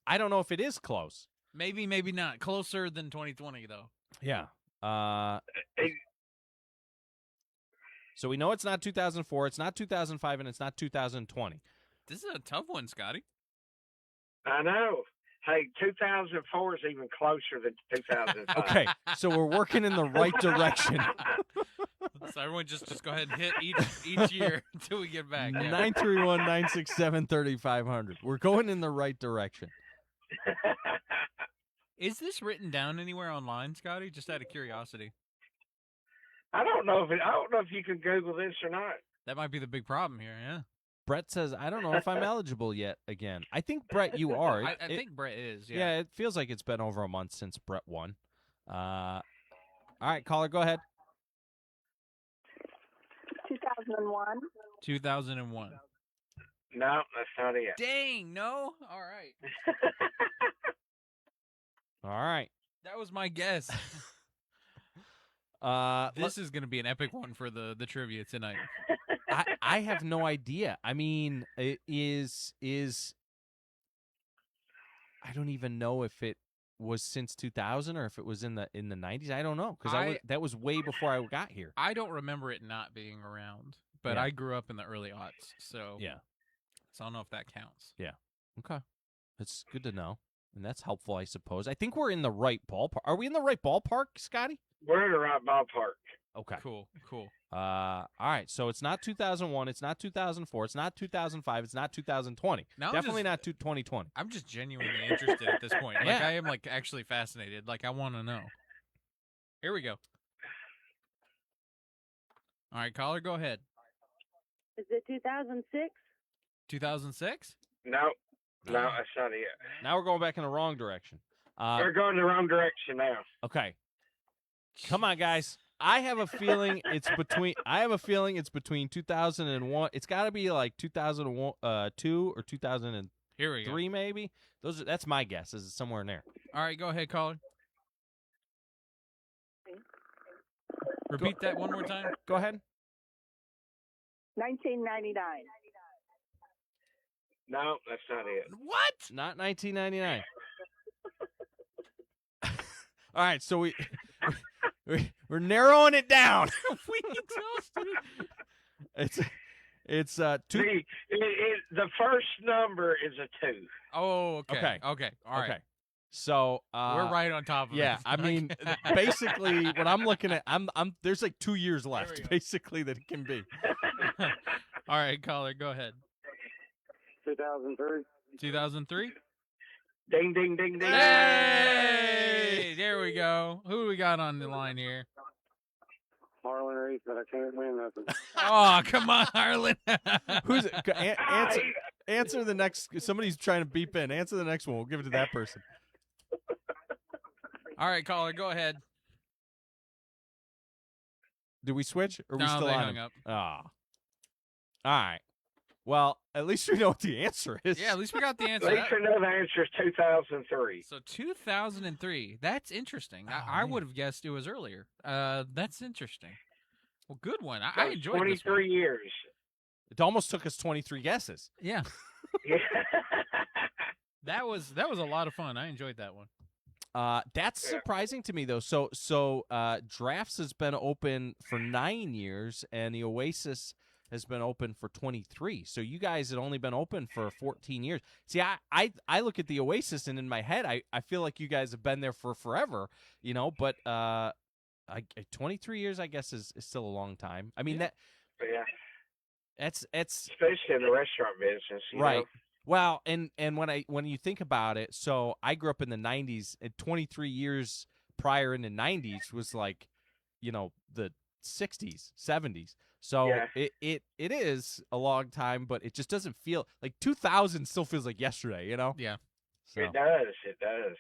I don't know if it is close. Maybe, maybe not. Closer than 2020, though. Yeah. So we know it's not 2004, it's not 2005, and it's not 2020. This is a tough one, Scotty. I know. Hey, 2004 is even closer than 2005. Okay, so we're working in the right direction. So everyone just go ahead and hit each year until we get back. 931-967-3500. We're going in the right direction. Is this written down anywhere online, Scotty? Just out of curiosity. I don't know if you can Google this or not. That might be the big problem here, yeah. Brett says, I don't know if I'm eligible yet again. I think, Brett, you are. I think Brett is, yeah. Yeah, it feels like it's been over a month since Brett won. All right, caller, go ahead. 2001. 2001. No, that's not it. Dang, no? All right. All right. That was my guess. This is going to be an epic one for the trivia tonight. I have no idea. I mean, it is I don't even know if it was since 2000 or if it was in the 90s. I don't know because that was way before I got here. I don't remember it not being around, but Yeah. I grew up in the early aughts, so Yeah. So I don't know if that counts. Yeah. Okay. That's good to know. And that's helpful, I suppose. I think we're in the right ballpark. Are we in the right ballpark, Scotty? We're in the right ballpark. Okay. Cool. All right. So it's not 2001. It's not 2004. It's not 2005. It's not 2020. Now I'm Definitely just- not 2020. I'm just genuinely interested at this point. Like Yeah. I am like actually fascinated. Like I want to know. Here we go. All right, caller, go ahead. Is it 2006? 2006? No, that's not it. Now we're going back in the wrong direction. We're going the wrong direction now. Okay. Come on, guys. I have a feeling it's between 2001. It's got to be like 2001, 2 or 2003 Here we go. maybe. That's my guess. Is somewhere in there. All right, go ahead, caller. Repeat that one more time. Go ahead. 1999. No, that's not it. What? Not 1999. All right, so we're narrowing it down. We toasted it. It's The first number is a 2. Oh, okay. Okay. All right. Okay. So We're right on top of it. Yeah, I mean, basically, what I'm looking at, I'm there's like 2 years left, basically, that it can be. All right, caller, go ahead. 2003. 2003? Ding, ding, ding, ding. Hey, there we go. Who do we got on the line here? Harlan Reese, but I can't win nothing. Oh, come on, Harlan. Who's it? Answer the next. Somebody's trying to beep in. Answer the next one. We'll give it to that person. All right, caller, go ahead. Did we switch? Or are we No, still they on hung him? up. Ah. All right. Well, at least we know what the answer is. Yeah, at least we got the answer. At least we know the answer is 2003. So 2003. That's interesting. I would have guessed it was earlier. That's interesting. Well, good one. I enjoyed 23 this one. years. It almost took us 23 guesses. Yeah. Yeah. That was a lot of fun. I enjoyed that one. That's surprising to me, though. So Drafts has been open for 9 years, and the Oasis has been open for 23. So you guys had only been open for 14 years. See, I look at the Oasis, and in my head, I feel like you guys have been there for forever, but 23 years, I guess, is still a long time. I mean, that's especially in the restaurant business, you right. know? Well, and when you think about it, so I grew up in the 90s, and 23 years prior in the 90s was like, the 60s, 70s. So it is a long time, but it just doesn't feel like 2000 still feels like yesterday, Yeah. So. It does.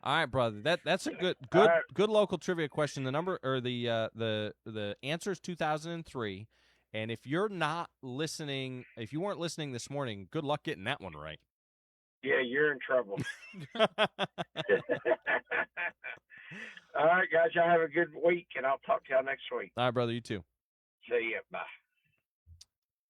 All right, brother. That's a good local trivia question. The number or the answer is 2003. And if you're not listening, if you weren't listening this morning, good luck getting that one right. Yeah, you're in trouble. All right, guys, y'all have a good week, and I'll talk to y'all next week. All right, brother. You too. See ya. Bye.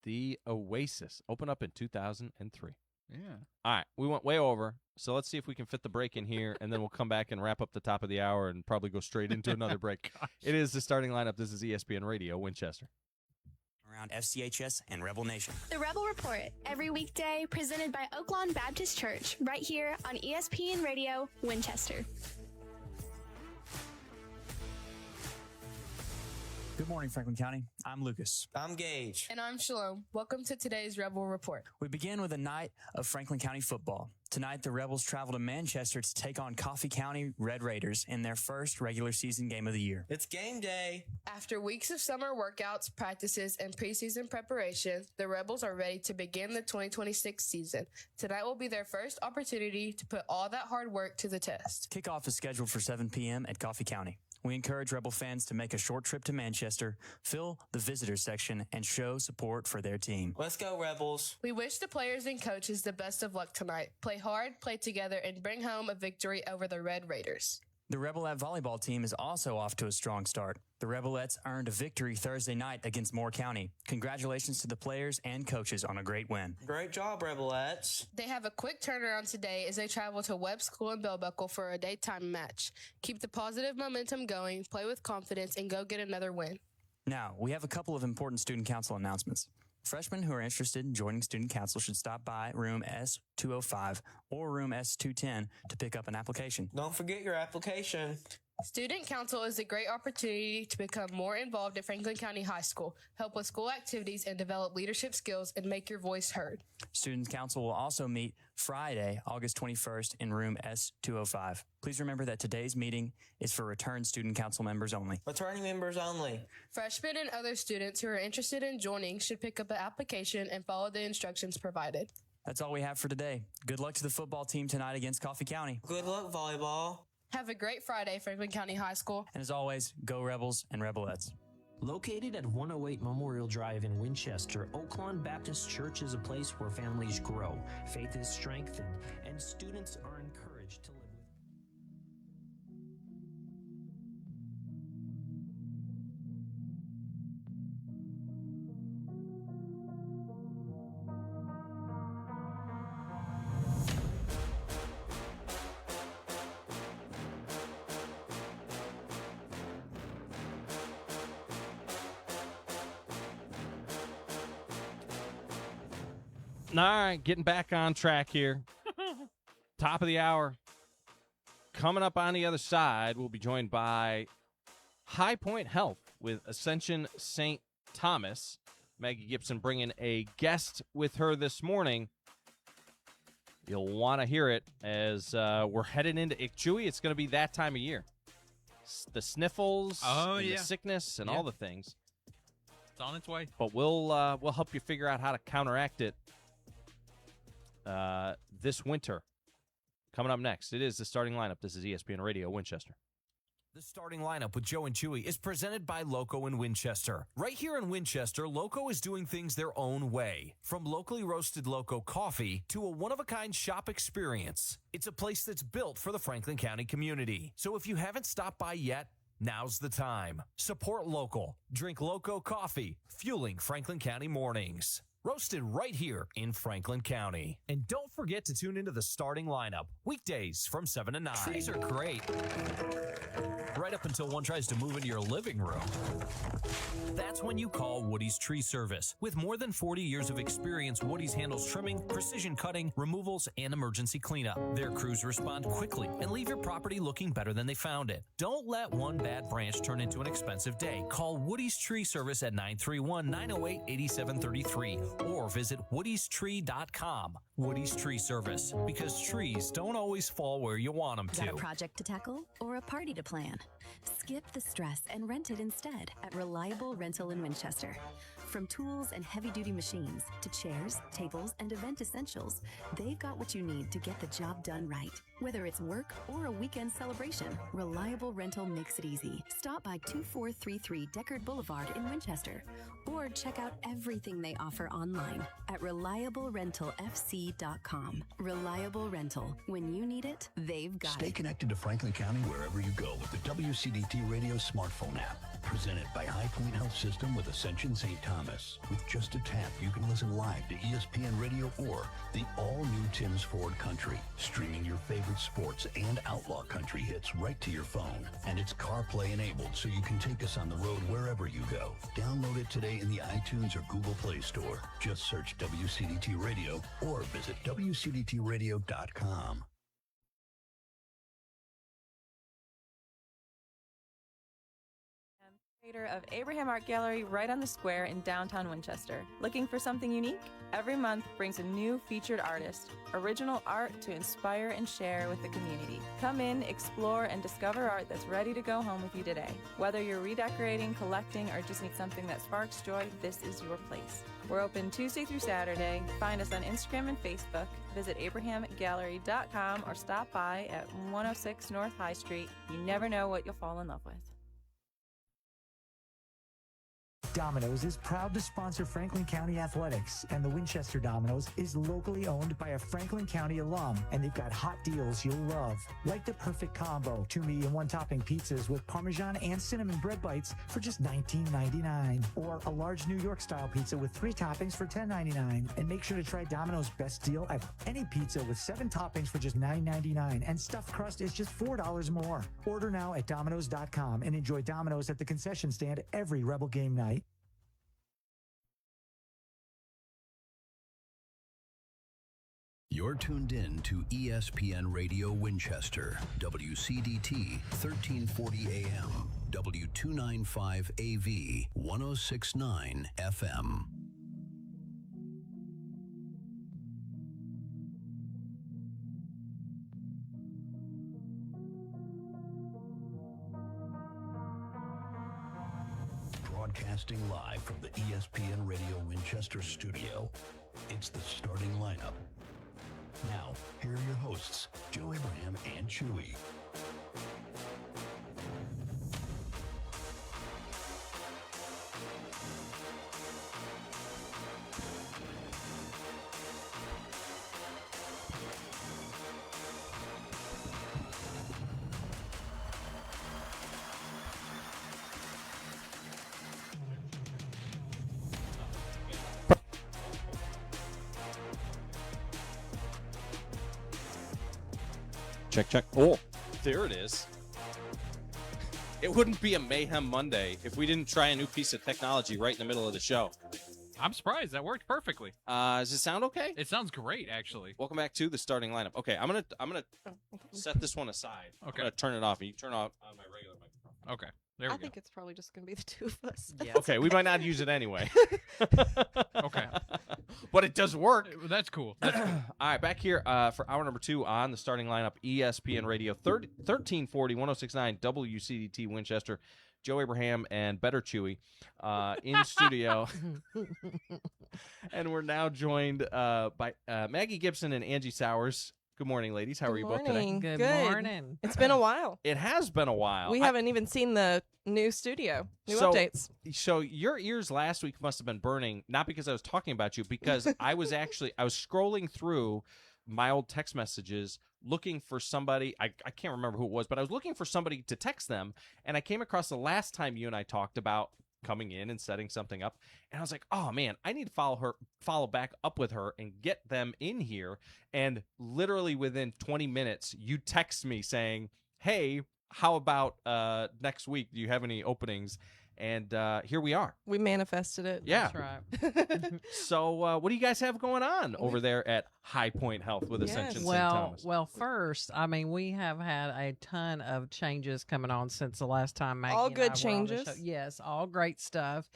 The Oasis opened up in 2003. Yeah. All right, we went way over, so let's see if we can fit the break in here, and then we'll come back and wrap up the top of the hour and probably go straight into another break. It is the starting lineup. This is ESPN Radio Winchester. Around FCHS and Rebel Nation. The Rebel Report, every weekday presented by Oaklawn Baptist Church, right here on ESPN Radio Winchester. Good morning, Franklin County. I'm Lucas. I'm Gage. And I'm Shalom. Welcome to today's Rebel Report. We begin with a night of Franklin County football. Tonight, the Rebels travel to Manchester to take on Coffee County Red Raiders in their first regular season game of the year. It's game day. After weeks of summer workouts, practices, and preseason preparation, the Rebels are ready to begin the 2026 season. Tonight will be their first opportunity to put all that hard work to the test. Kickoff is scheduled for 7 p.m. at Coffee County. We encourage Rebel fans to make a short trip to Manchester, fill the visitor section, and show support for their team. Let's go, Rebels. We wish the players and coaches the best of luck tonight. Play hard, play together, and bring home a victory over the Red Raiders. The Rebelette volleyball team is also off to a strong start. The Rebelettes earned a victory Thursday night against Moore County. Congratulations to the players and coaches on a great win. Great job, Rebelettes. They have a quick turnaround today as they travel to Webb School in Bell Buckle for a daytime match. Keep the positive momentum going, play with confidence, and go get another win. Now, we have a couple of important student council announcements. Freshmen who are interested in joining student council should stop by room S205 or room S210 to pick up an application. Don't forget your application. Student Council is a great opportunity to become more involved at Franklin County High School, help with school activities, and develop leadership skills and make your voice heard. Student Council will also meet Friday, August 21st in room S205. Please remember that today's meeting is for returned Student Council members only. Returning members only. Freshmen and other students who are interested in joining should pick up an application and follow the instructions provided. That's all we have for today. Good luck to the football team tonight against Coffee County. Good luck, volleyball. Have a great Friday, Franklin County High School. And as always, go Rebels and Rebelettes. Located at 108 Memorial Drive in Winchester, Oaklawn Baptist Church is a place where families grow, faith is strengthened, and students are encouraged to live with. All right, getting back on track here. Top of the hour. Coming up on the other side, we'll be joined by High Point Health with Ascension St. Thomas. Maggie Gibson bringing a guest with her this morning. You'll want to hear it as we're headed into Ikchui. It's going to be that time of year. The sniffles, and the sickness, and all the things. It's on its way. But we'll help you figure out how to counteract it this winter. Coming up next, it is the starting lineup. This is ESPN Radio Winchester. The starting lineup with Joe and Chewy is presented by Loco in Winchester. Right here in Winchester, Loco is doing things their own way. From locally roasted Loco coffee to a one-of-a-kind shop experience. It's a place that's built for the Franklin County community. So if you haven't stopped by yet, now's the time. Support local. Drink Loco coffee, fueling Franklin County mornings. Roasted right here in Franklin County. And don't forget to tune into the starting lineup, weekdays from 7 to 9. Trees are great. Right up until one tries to move into your living room. That's when you call Woody's Tree Service. With more than 40 years of experience, Woody's handles trimming, precision cutting, removals, and emergency cleanup. Their crews respond quickly and leave your property looking better than they found it. Don't let one bad branch turn into an expensive day. Call Woody's Tree Service at 931-908-8733 or visit woodystree.com. Woody's Tree Service, because trees don't always fall where you want them to. Got a project to tackle or a party to plan? Skip the stress and rent it instead at Reliable Rental in Winchester. From tools and heavy-duty machines to chairs, tables, and event essentials, they've got what you need to get the job done right. Whether it's work or a weekend celebration, Reliable Rental makes it easy. Stop by 2433 Deckard Boulevard in Winchester or check out everything they offer online at reliablerentalfc.com. Reliable Rental. When you need it, they've got Stay it. connected to Franklin County wherever you go with the WCDT Radio smartphone app. Presented by High Point Health System with Ascension St. Thomas. With just a tap, you can listen live to ESPN Radio or the all-new Tim's Ford Country. Streaming your favorite sports and outlaw country hits right to your phone. And it's CarPlay enabled, so you can take us on the road wherever you go. Download it today in the iTunes or Google Play Store. Just search WCDT Radio or visit WCDTradio.com. Of Abraham Art Gallery right on the square in downtown Winchester. Looking for something unique? Every month brings a new featured artist, original art to inspire and share with the community. Come in, explore, and discover art that's ready to go home with you today. Whether you're redecorating, collecting, or just need something that sparks joy, this is your place. We're open Tuesday through Saturday. Find us on Instagram and Facebook. Visit abrahamgallery.com or stop by at 106 North High Street. You never know what you'll fall in love with. Domino's is proud to sponsor Franklin County Athletics, and the Winchester Domino's is locally owned by a Franklin County alum, and they've got hot deals you'll love. Like the perfect combo, 2 meat and 1 topping pizzas with Parmesan and cinnamon bread bites for just $19.99. Or a large New York style pizza with 3 toppings for $10.99. And make sure to try Domino's best deal at any pizza with 7 toppings for just $9.99. And stuffed crust is just $4 more. Order now at Domino's.com and enjoy Domino's at the concession stand every Rebel game night. You're tuned in to ESPN Radio Winchester, WCDT 1340 AM, W295 AV, 1069 FM. Broadcasting live from the ESPN Radio Winchester studio, it's the starting lineup. Now, here are your hosts, Joe Abraham and Chewy. Check, check. Oh, there it is. It wouldn't be a Mayhem Monday if we didn't try a new piece of technology right in the middle of the show. I'm surprised. That worked perfectly. Does it sound okay? It sounds great, actually. Welcome back to the starting lineup. Okay, I'm gonna set this one aside. Okay. I'm gonna turn it off. And you turn off on my regular microphone. Okay. There we I go. think it's probably just going to be the two of us. Yeah. Okay, we might not use it anyway. Okay. But it does work. That's cool. That's cool. All right, back here for hour number 2 on the starting lineup, ESPN Radio 1340, 1069 WCDT Winchester. Joe Abraham and Better Chewy in studio. And we're now joined by Maggie Gibson and Angie Sowers. Good morning, ladies. How are you both today? Good morning. It's been a while. It has been a while. We haven't even seen the new studio, new So- updates. So your ears last week must have been burning, not because I was talking about you, because I was scrolling through my old text messages looking for somebody. I can't remember who it was, but I was looking for somebody to text them, and I came across the last time you and I talked about coming in and setting something up, and I was like, oh man, I need to follow back up with her and get them in here. And literally within 20 minutes you text me saying, hey, how about next week, do you have any openings? And here we are. We manifested it. Yeah. That's right. So what do you guys have going on over there at High Point Health with Ascension St. Thomas? Well, first, I mean, we have had a ton of changes coming on since the last time Maggie All and good I were on the changes. show. Yes, all great stuff.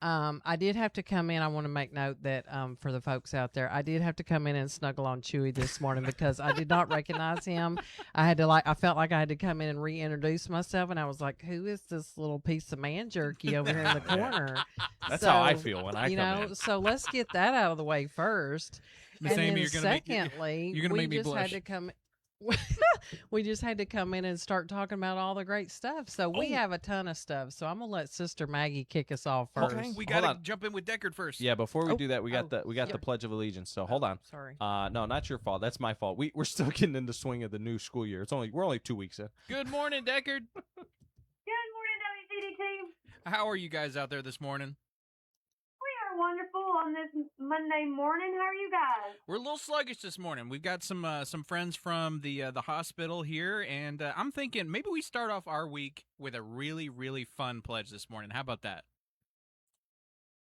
I did have to come in. I want to make note that for the folks out there, I did have to come in and snuggle on Chewy this morning because I did not recognize him. I felt like I had to come in and reintroduce myself, and I was like, "Who is this little piece of man jerky over here in the corner?" That's how I feel when I come in. So let's get that out of the way first. Miss And Amy, then you're gonna make me- secondly, you're gonna we make me just blush. had to come. We just had to come in and start talking about all the great stuff. So we have a ton of stuff. So I'm gonna let Sister Maggie kick us off first. Okay. We Hold got on. to jump in with Deckard first. Yeah, before we do that, we got the Yep. Pledge of Allegiance. So hold on. Sorry. No, not your fault. That's my fault. We're still getting in the swing of the new school year. We're only 2 weeks in. Good morning, Deckard. Good morning, WCD team. How are you guys out there this morning? We are wonderful on this Monday morning. How are you guys? We're a little sluggish this morning. We've got some friends from the hospital here, and I'm thinking maybe we start off our week with a really, really fun pledge this morning. How about that?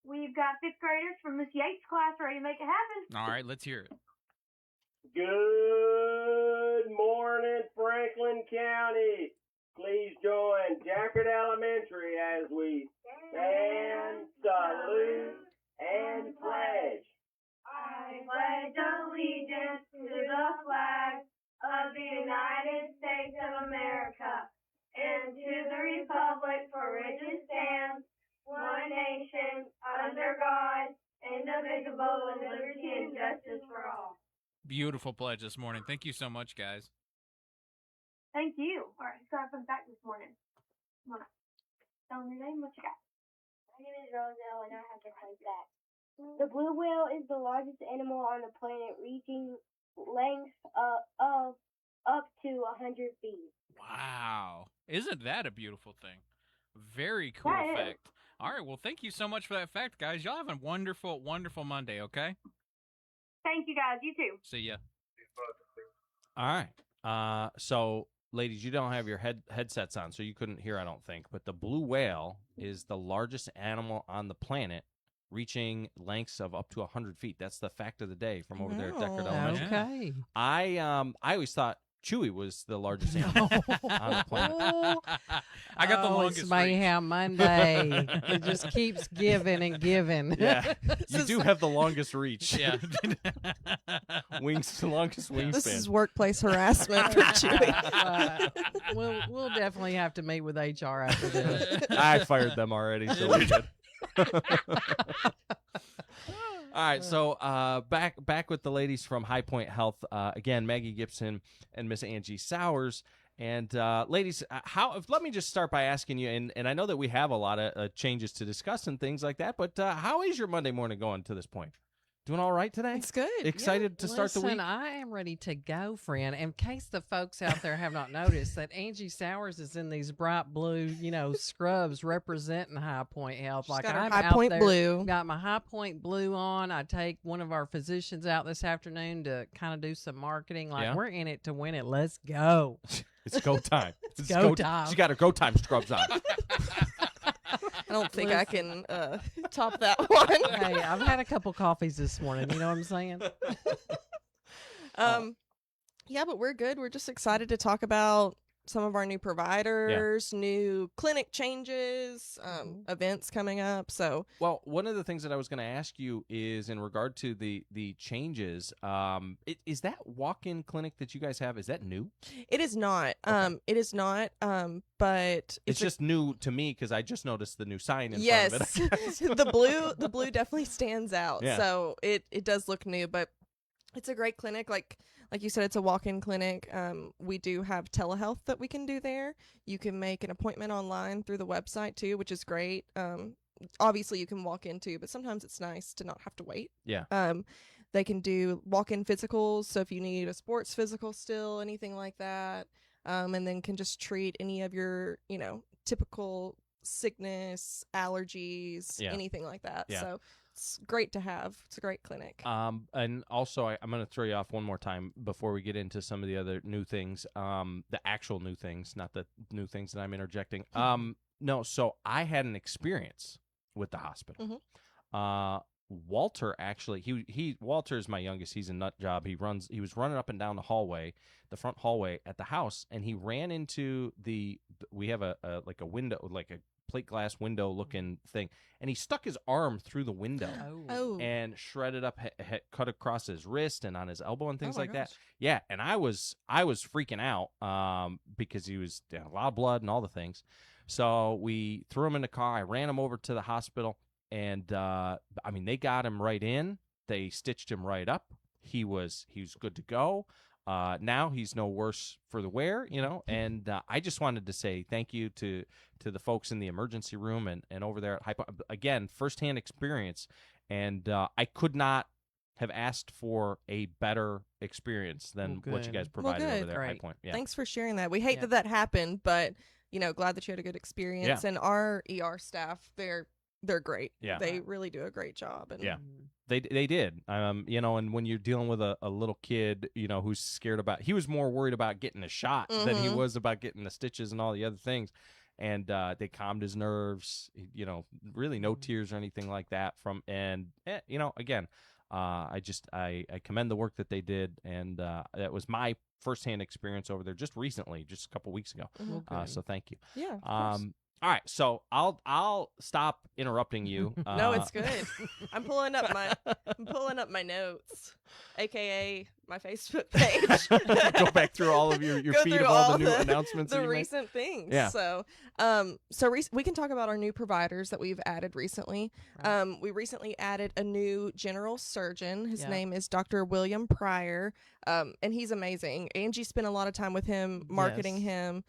We've got fifth graders from Miss Yates' class ready to make it happen. All right, let's hear it. Good morning, Franklin County. Please join Deckard Elementary as we stand, salute, and pledge. I pledge allegiance to the flag of the United States of America and to the republic for which it stands, one nation, under God, indivisible, with liberty and justice for all. Beautiful pledge this morning. Thank you so much, guys. Thank you. All right, so I'm back this morning. Come on. Tell me your name, what you got? My name is Roselle, and I have the fun fact. The blue whale is the largest animal on the planet, reaching lengths of up to 100 feet. Wow. Isn't that a beautiful thing? Very cool That is. fact. All right, well, thank you so much for that fact, guys. Y'all have a wonderful, wonderful Monday, okay? Thank you, guys. You too. See ya. All right. So, ladies, you don't have your headsets on, so you couldn't hear, I don't think. But the blue whale is the largest animal on the planet, reaching lengths of up to 100 feet. That's the fact of the day from over there at Deckard Elementary. Okay. I always thought Chewy was the largest animal on the planet. I got the longest It's Mayhem Monday. It just keeps giving and giving. Yeah, you do have the longest reach. Yeah. Longest wingspan. This is workplace harassment for Chewy. We'll definitely have to meet with HR after this. I fired them already, so we're good. All right, so back with the ladies from High Point Health. Again, Maggie Gibson and Miss Angie Sowers. And ladies, let me just start by asking you, and I know that we have a lot of changes to discuss and things like that, but how is your Monday morning going to this point? Doing all right today? It's good. Excited to start the week? I am ready to go, friend. In case the folks out there have not noticed that Angie Sowers is in these bright blue, scrubs representing High Point Health. She's got her I'm High out Point there, blue. Got my High Point blue on. I take one of our physicians out this afternoon to kind of do some marketing. Yeah. We're in it to win it. Let's go. It's go time. It's go time. She got her go time scrubs on. I don't think I can top that one. Hey, I've had a couple coffees this morning. You know what I'm saying? Yeah, but we're good. We're just excited to talk about some of our new providers, new clinic changes, events coming up. So, well, one of the things that I was going to ask you is in regard to the changes. Is that walk-in clinic that you guys have? Is that new? it is not. It is not. But It's just new to me because I just noticed the new sign in yes, front of it. I guess. the blue definitely stands out. Yeah. So it does look new, but it's a great clinic. Like you said, it's a walk-in clinic. We do have telehealth that we can do there. You can make an appointment online through the website too, which is great. Obviously you can walk in too, but sometimes it's nice to not have to wait. Yeah. They can do walk-in physicals. So if you need a sports physical still, anything like that, and then can just treat any of your, typical sickness, allergies, anything like that. Yeah. So it's great to have. It's a great clinic. And also, I'm going to throw you off one more time before we get into some of the other new things, the actual new things, not the new things that I'm interjecting. No, so I had an experience with the hospital. Walter actually, Walter is my youngest. He's a nut job. He was running up and down the front hallway at the house, and he ran into we have a window, like a plate glass window looking thing, and he stuck his arm through the window and shredded up, cut across his wrist and on his elbow and things like that. Yeah, and I was freaking out because he was a lot of blood and all the things. So we threw him in the car. I ran him over to the hospital, and they got him right in. They stitched him right up. He was good to go. Now he's no worse for the wear, and I just wanted to say thank you to the folks in the emergency room and over there at High Point. Again, firsthand experience, and I could not have asked for a better experience than what you guys provided over there at High Point. Yeah. Thanks for sharing that. We hate that happened, but glad that you had a good experience. Yeah. And our ER staff, they're great. Yeah. They really do a great job. And yeah. They did. And when you're dealing with a little kid, who's scared he was more worried about getting a shot than he was about getting the stitches and all the other things. And they calmed his nerves, really no tears or anything like that again, I commend the work that they did. And that was my firsthand experience over there just recently, just a couple weeks ago. So thank you. Yeah. Of course. All right, so I'll stop interrupting you. No, it's good. I'm pulling up my notes, aka my Facebook page. Go back through all of your feed of all the new announcements. The recent things. Yeah. So, we can talk about our new providers that we've added recently. Right. We recently added a new general surgeon. His name is Dr. William Pryor, and he's amazing. Angie spent a lot of time with him, marketing him.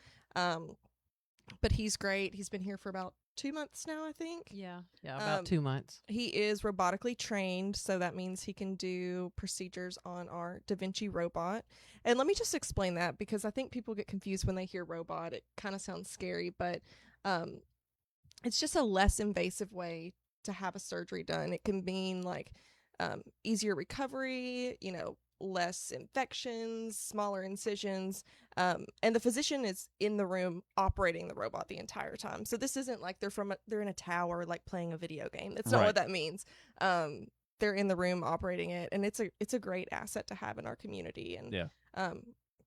But he's great. He's been here for about 2 months now, I think. Yeah, about 2 months. He is robotically trained, so that means he can do procedures on our Da Vinci robot. And let me just explain that, because I think people get confused when they hear robot. It kind of sounds scary, but it's just a less invasive way to have a surgery done. It can mean like easier recovery, less infections, smaller incisions, and the physician is in the room operating the robot the entire time. So this isn't like they're in a tower like playing a video game. That's not what that means. They're in the room operating it, and it's a great asset to have in our community, and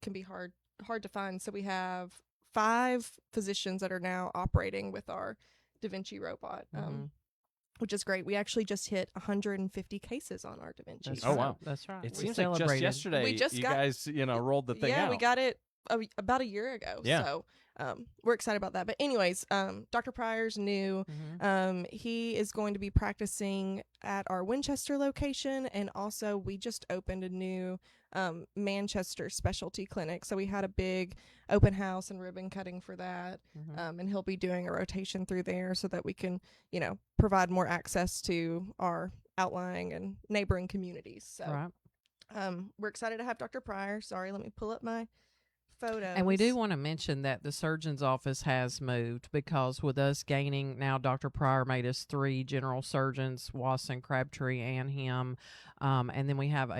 can be hard to find. So we have 5 physicians that are now operating with our Da Vinci robot. Which is great. We actually just hit 150 cases on our Da Vinci. Oh, wow. That's right. It seems like just yesterday you guys, rolled the thing out. Yeah, we got it about a year ago. Yeah. So we're excited about that. But anyways, Dr. Pryor's new. He is going to be practicing at our Winchester location. And also we just opened a new Manchester specialty clinic. So we had a big open house and ribbon cutting for that. And he'll be doing a rotation through there so that we can, provide more access to our outlying and neighboring communities. So we're excited to have Dr. Pryor. Sorry, let me pull up my photos. And we do want to mention that the surgeon's office has moved, because with us gaining, now Dr. Pryor made us 3 general surgeons, Wasson, Crabtree, and him. And then we have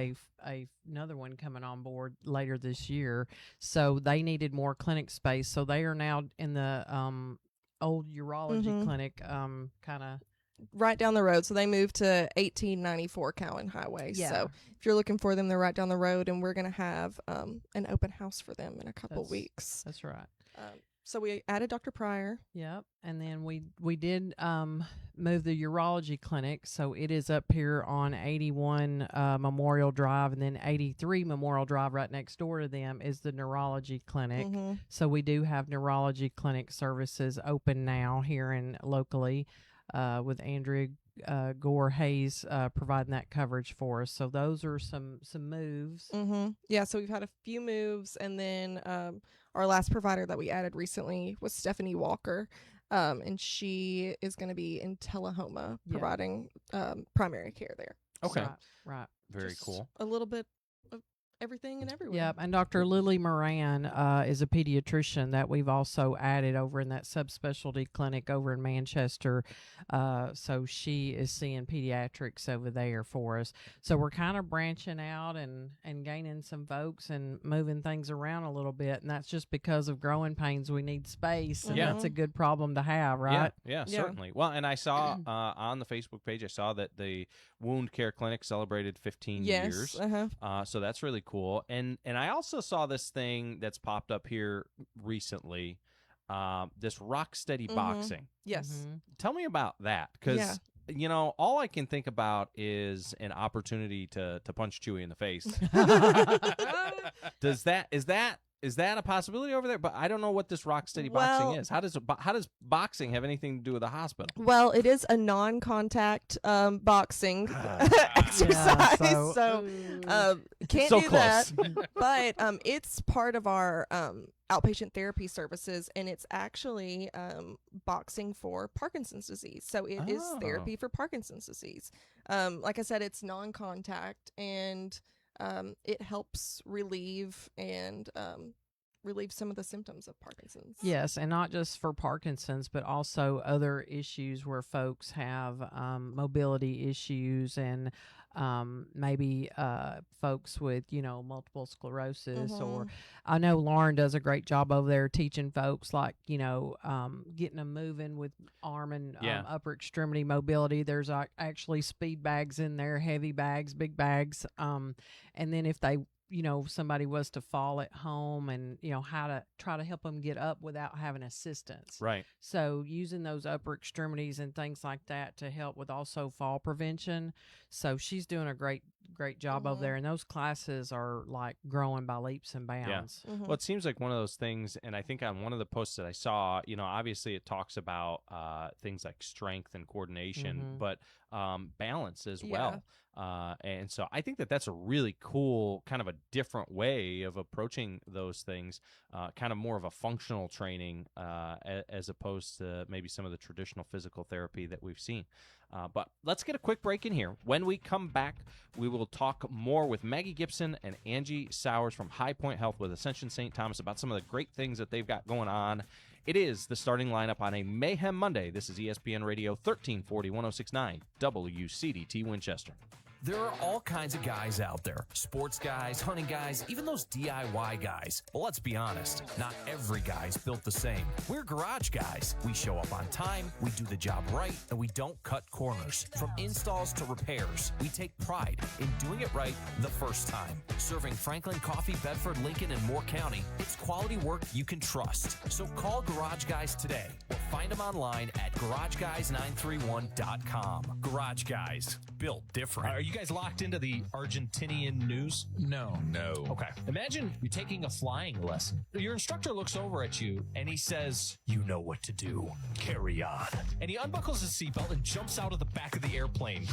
another one coming on board later this year. So they needed more clinic space. So they are now in the old urology clinic, kind of right down the road. So they moved to 1894 Cowan Highway. Yeah. So if you're looking for them, they're right down the road, and we're going to have an open house for them in a couple weeks. That's right. So we added Dr. Pryor. Yep. And then we did move the urology clinic. So it is up here on 81 Memorial Drive, and then 83 Memorial Drive right next door to them is the neurology clinic. So we do have neurology clinic services open now here in locally. With Andrea Gore Hayes providing that coverage for us. So those are some moves. Yeah, so we've had a few moves, and then our last provider that we added recently was Stephanie Walker, and she is going to be in Tullahoma providing primary care there. Okay. Right. Very Just cool. A little bit of everything and everywhere. Yep, and Dr. Lily Moran is a pediatrician that we've also added over in that subspecialty clinic over in Manchester. So she is seeing pediatrics over there for us. So we're kind of branching out and gaining some folks and moving things around a little bit, and that's just because of growing pains. We need space, and that's a good problem to have, right? Yeah, certainly. Well, and I saw on the Facebook page, I saw that the wound care clinic celebrated 15 years. So that's really cool. And I also saw this thing that's popped up here recently, this Rock Steady Boxing. Yes. Tell me about that, because all I can think about is an opportunity to punch Chewy in the face. Is that a possibility over there? But I don't know what this Rock Steady Boxing is. How does boxing have anything to do with the hospital? Well, it is a non-contact boxing exercise, so can't so do close. that. But it's part of our outpatient therapy services, and it's actually boxing for Parkinson's disease. So it is therapy for Parkinson's disease. Like I said, it's non-contact, and it helps relieve some of the symptoms of Parkinson's. Yes, and not just for Parkinson's, but also other issues where folks have mobility issues, and maybe folks with, multiple sclerosis. Or I know Lauren does a great job over there teaching folks, like, getting them moving with arm and upper extremity mobility. There's actually speed bags in there, heavy bags, big bags. And then if they, somebody was to fall at home, and, how to try to help them get up without having assistance. Right. So using those upper extremities and things like that to help with also fall prevention. So she's doing a great job over there, and those classes are like growing by leaps and bounds. Yeah. Well, it seems like one of those things, and I think on one of the posts that I saw, obviously it talks about things like strength and coordination, but balance as well. And so I think that that's a really cool, kind of a different way of approaching those things, kind of more of a functional training as opposed to maybe some of the traditional physical therapy that we've seen. But let's get a quick break in here. When we come back, we will talk more with Maggie Gibson and Angie Sowers from High Point Health with Ascension St. Thomas about some of the great things that they've got going on. It is the starting lineup on a Mayhem Monday. This is ESPN Radio 1340 1069 WCDT Winchester. There are all kinds of guys out there. Sports guys, hunting guys, even those DIY guys. Well, let's be honest, not every guy's built the same. We're garage guys. We show up on time, we do the job right, and we don't cut corners. From installs to repairs, we take pride in doing it right the first time. Serving Franklin, Coffee, Bedford, Lincoln, and Moore County, it's quality work you can trust. So call Garage Guys today or find them online at garageguys931.com. Garage Guys, built different. Are you guys locked into the Argentinian news? No. Okay. Imagine you're taking a flying lesson. Your instructor looks over at you and he says, "You know what to do. Carry on." And he unbuckles his seatbelt and jumps out of the back of the airplane.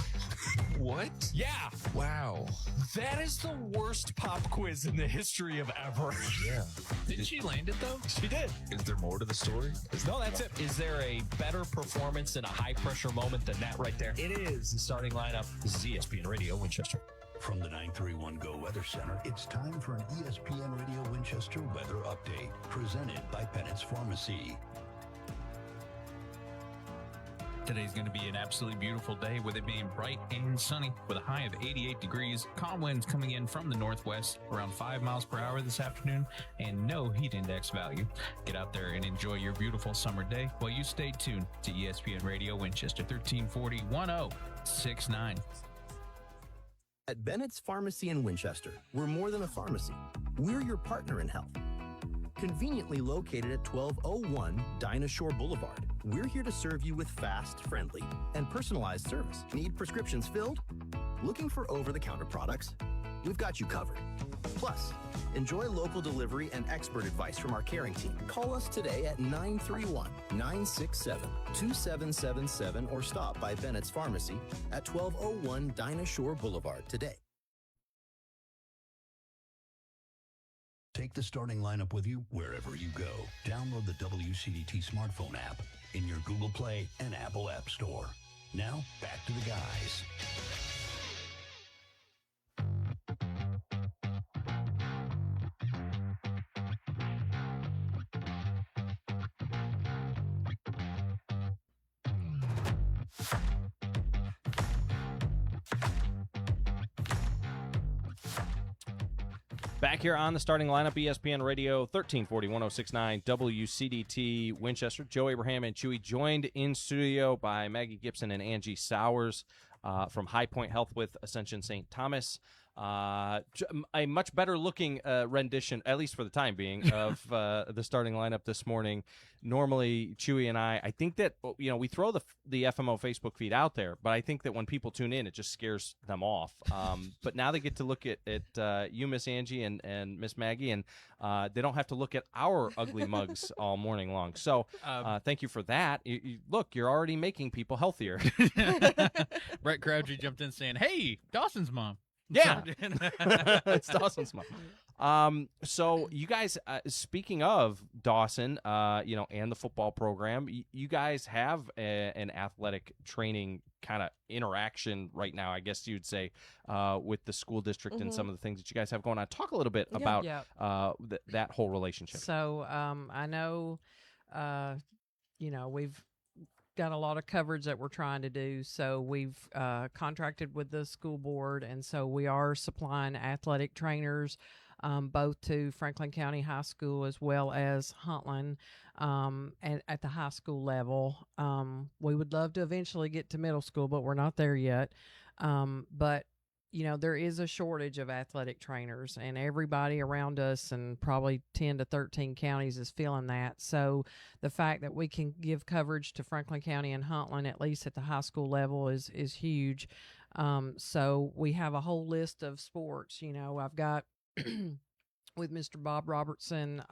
What? Yeah. Wow. That is the worst pop quiz in the history of ever. Yeah. Did she land it, though? She did. Is there more to the story? No, that's it. Is there a better performance in a high-pressure moment than that right there? It is the starting lineup. This is ESPN Radio Winchester. From the 931 Go Weather Center, it's time for an ESPN Radio Winchester weather update, presented by Pennett's Pharmacy. Today's going to be an absolutely beautiful day with it being bright and sunny with a high of 88 degrees. Calm winds coming in from the northwest around 5 miles per hour this afternoon and no heat index value. Get out there and enjoy your beautiful summer day while you stay tuned to ESPN Radio Winchester 1340 1069. At Bennett's Pharmacy in Winchester, we're more than a pharmacy. We're your partner in health. Conveniently located at 1201 Dinah Shore Boulevard, we're here to serve you with fast, friendly, and personalized service. Need prescriptions filled? Looking for over-the-counter products? We've got you covered. Plus, enjoy local delivery and expert advice from our caring team. Call us today at 931-967-2777 or stop by Bennett's Pharmacy at 1201 Dinah Shore Boulevard today. Take the starting lineup with you wherever you go. Download the WCDT smartphone app in your Google Play and Apple App Store. Now, back to the guys. Back here on the starting lineup, ESPN Radio 1340 1069 WCDT Winchester. Joe Abraham and Chewy joined in studio by Maggie Gibson and Angie Sowers from High Point Health with Ascension St. Thomas. A much better looking rendition, at least for the time being, of the starting lineup this morning. Normally, Chewy and I think that, we throw the FMO Facebook feed out there, but I think that when people tune in, it just scares them off. But now they get to look at you, Miss Angie, and Miss Maggie, and they don't have to look at our ugly mugs all morning long. So thank you for that. Look, you're already making people healthier. Brett Crabtree jumped in saying, "Hey, Dawson's mom." Yeah, it's Dawson's mom. So you guys, speaking of Dawson, and the football program, you guys have an athletic training kind of interaction right now, I guess you'd say, with the school district and some of the things that you guys have going on. Talk a little bit about that whole relationship. So I know, we've got a lot of coverage that we're trying to do, so we've contracted with the school board, and so we are supplying athletic trainers both to Franklin County High School as well as Huntland, and at the high school level. We would love to eventually get to middle school, but we're not there yet. But there is a shortage of athletic trainers, and everybody around us and probably 10 to 13 counties is feeling that. So the fact that we can give coverage to Franklin County and Huntland, at least at the high school level, is huge. So we have a whole list of sports. I've got with Mr. Bob Robertson,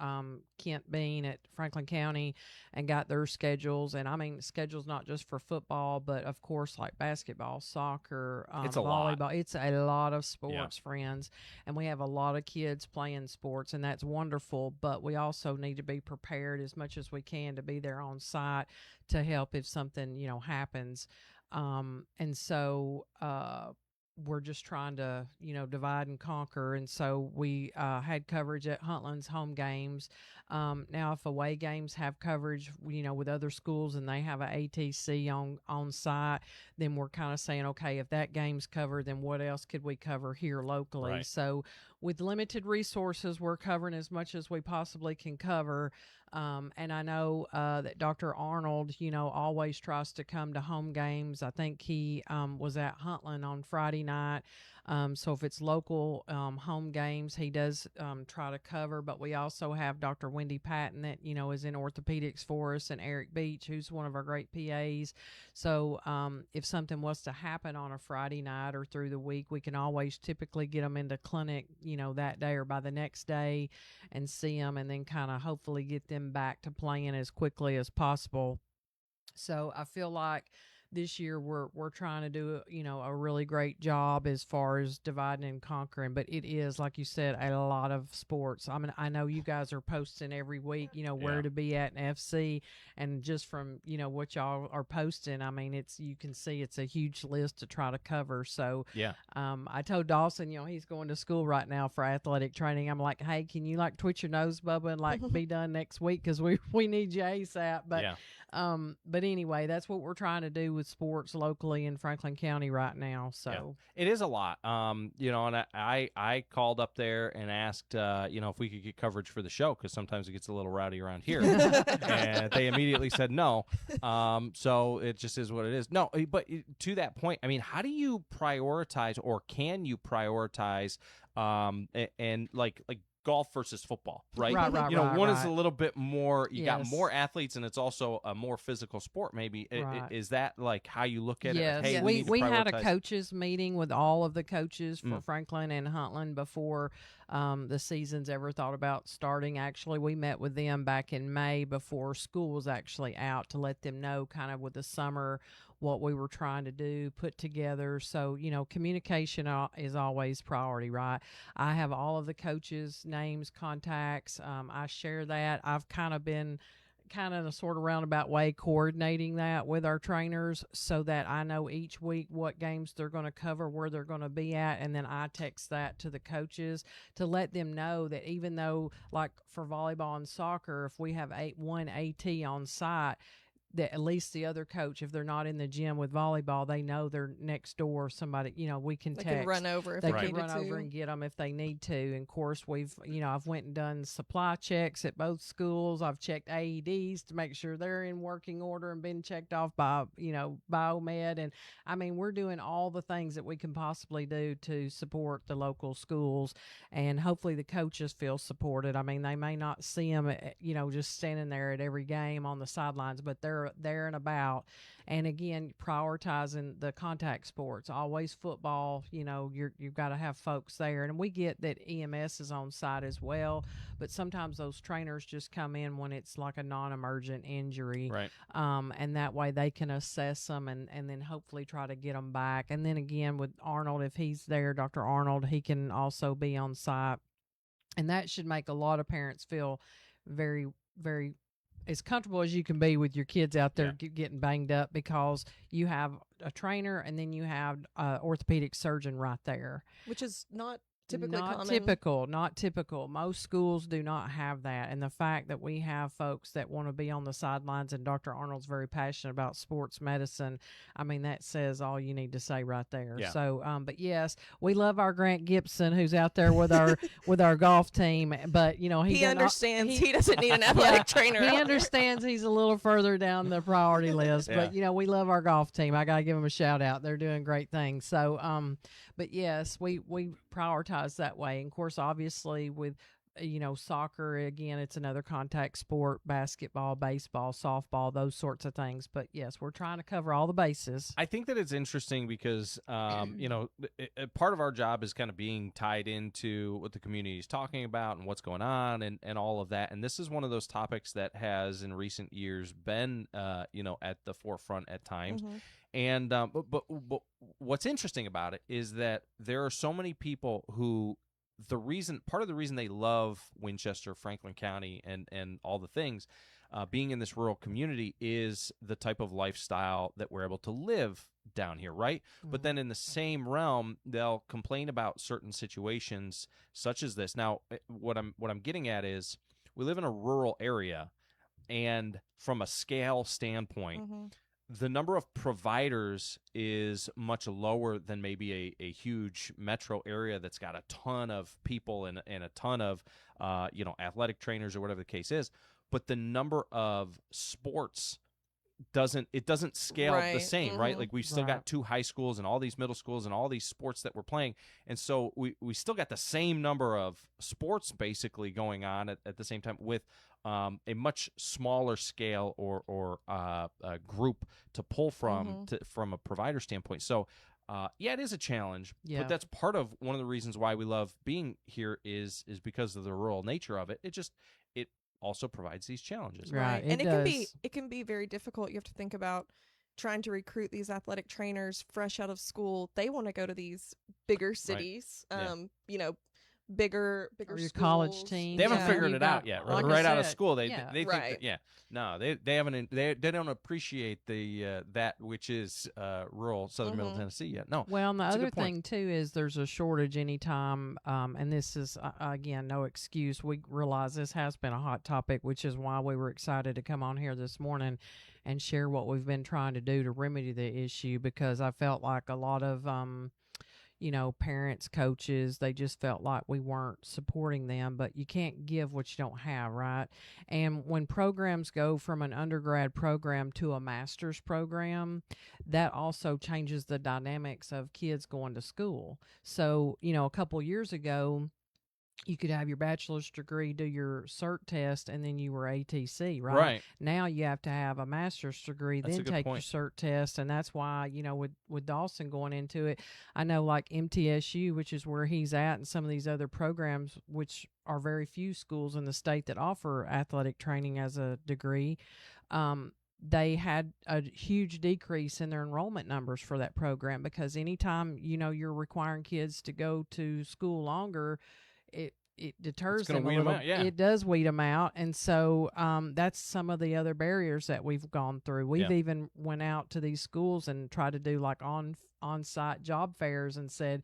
Kent Bean at Franklin County, and got their schedules. And I mean, schedules not just for football, but of course like basketball, soccer, It's a volleyball. lot. It's a lot of sports, friends, and we have a lot of kids playing sports, and that's wonderful. But we also need to be prepared as much as we can to be there on site to help if something happens. And so we're just trying to, divide and conquer. And so we had coverage at Huntland's home games. Now, if away games have coverage, with other schools and they have a ATC on site, then we're kind of saying, okay, if that game's covered, then what else could we cover here locally? Right. So with limited resources, we're covering as much as we possibly can cover. And I know that Dr. Arnold, always tries to come to home games. I think he was at Huntland on Friday night. So if it's local home games, he does try to cover. But we also have Dr. Wendy Patton that, is in orthopedics for us, and Eric Beach, who's one of our great PAs. So if something was to happen on a Friday night or through the week, we can always typically get them into clinic, that day or by the next day and see them, and then kind of hopefully get them back to playing as quickly as possible. So I feel like this year we're trying to do a really great job as far as dividing and conquering, but it is, like you said, a lot of sports. I mean, I know you guys are posting every week where to be at in FC, and just from what y'all are posting, I mean, you can see it's a huge list to try to cover. So I told Dawson, he's going to school right now for athletic training. I'm like, hey, can you twitch your nose, Bubba, and be done next week, because we need you ASAP. But anyway, that's what we're trying to do with sports locally in Franklin County right now. So it is a lot. And I called up there and asked, if we could get coverage for the show, because sometimes it gets a little rowdy around here. And they immediately said no. So it just is what it is. No, but to that point, I mean, how do you prioritize, or can you prioritize, and like golf versus football, right? One is a little bit more, you got more athletes, and it's also a more physical sport, maybe. Is that how you look at it? Hey, we had a coaches meeting with all of the coaches for Franklin and Huntland before the season's ever thought about starting. Actually, we met with them back in May before school was actually out, to let them know kind of with the summer what we were trying to do, put together. So, communication is always priority, right? I have all of the coaches' names, contacts. I share that. I've kind of been in a sort of roundabout way coordinating that with our trainers, so that I know each week what games they're going to cover, where they're going to be at, and then I text that to the coaches to let them know that even though, like for volleyball and soccer, if we have one AT on site, that at least the other coach, if they're not in the gym with volleyball, they know they're next door. Somebody, we can text. They can run over if they they can run over and get them if they need to. And of course, I've went and done supply checks at both schools. I've checked AEDs to make sure they're in working order and been checked off by, Biomed. And I mean, we're doing all the things that we can possibly do to support the local schools, and hopefully the coaches feel supported. I mean, they may not see them, just standing there at every game on the sidelines, but they're there and about. And again, prioritizing the contact sports, always football. You've got to have folks there, and we get that EMS is on site as well, but sometimes those trainers just come in when it's like a non-emergent injury, right? And that way they can assess them and then hopefully try to get them back. And then again with Arnold, if he's there, Dr. Arnold, he can also be on site, and that should make a lot of parents feel very, very as comfortable as you can be with your kids out there getting banged up, because you have a trainer and then you have an orthopedic surgeon right there. Which is not typically not common. Not typical. Most schools do not have that. And the fact that we have folks that want to be on the sidelines, and Dr. Arnold's very passionate about sports medicine, I mean, that says all you need to say right there. Yeah. So, but yes, we love our Grant Gibson, who's out there with our with our golf team. But he understands he doesn't need an athletic trainer. He understands he's a little further down the priority list. But we love our golf team. I gotta give them a shout out. They're doing great things. So, but yes, we prioritize that way. And of course, obviously with soccer, again, it's another contact sport, basketball, baseball, softball, those sorts of things. But yes, we're trying to cover all the bases. I think that it's interesting because, part of our job is kind of being tied into what the community is talking about and what's going on and all of that. And this is one of those topics that has in recent years been, at the forefront at times. Mm-hmm. And but what's interesting about it is that there are so many people who part of the reason they love Winchester, Franklin County, and all the things, being in this rural community is the type of lifestyle that we're able to live down here, right? Mm-hmm. But then in the same realm, they'll complain about certain situations such as this. Now, what I'm getting at is we live in a rural area, and from a scale standpoint, Mm-hmm. the number of providers is much lower than maybe a huge metro area that's got a ton of people and a ton of athletic trainers or whatever the case is. But the number of sports doesn't scale the same, Mm-hmm. right? Like we've still got 2 high schools and all these middle schools and all these sports that we're playing. And so we still got the same number of sports basically going on at the same time with a much smaller scale or a group to pull from from a provider standpoint. So, it is a challenge, but that's part of one of the reasons why we love being here is because of the rural nature of it. It also provides these challenges. Right. And it can be very difficult. You have to think about trying to recruit these athletic trainers fresh out of school. They want to go to these bigger cities, bigger or your schools. college team. They haven't figured it out yet. Right out of school, they think right. they haven't. They don't appreciate the that which is rural Southern Middle Tennessee yet. No. Well, and the other thing too is there's a shortage anytime, and this is again no excuse. We realize this has been a hot topic, which is why we were excited to come on here this morning and share what we've been trying to do to remedy the issue, because I felt like a lot of parents, coaches, they just felt like we weren't supporting them, but you can't give what you don't have, right? And when programs go from an undergrad program to a master's program, that also changes the dynamics of kids going to school. So, a couple years ago, you could have your bachelor's degree, do your cert test, and then you were ATC, right? Right. Now you have to have a master's degree, That's then take your cert test, and that's why, with Dawson going into it, I know like MTSU, which is where he's at, and some of these other programs, which are very few schools in the state that offer athletic training as a degree, they had a huge decrease in their enrollment numbers for that program, because anytime, you're requiring kids to go to school longer, it deters them a little. It does weed them out, and so that's some of the other barriers that we've gone through. We've even went out to these schools and tried to do like on-site job fairs and said,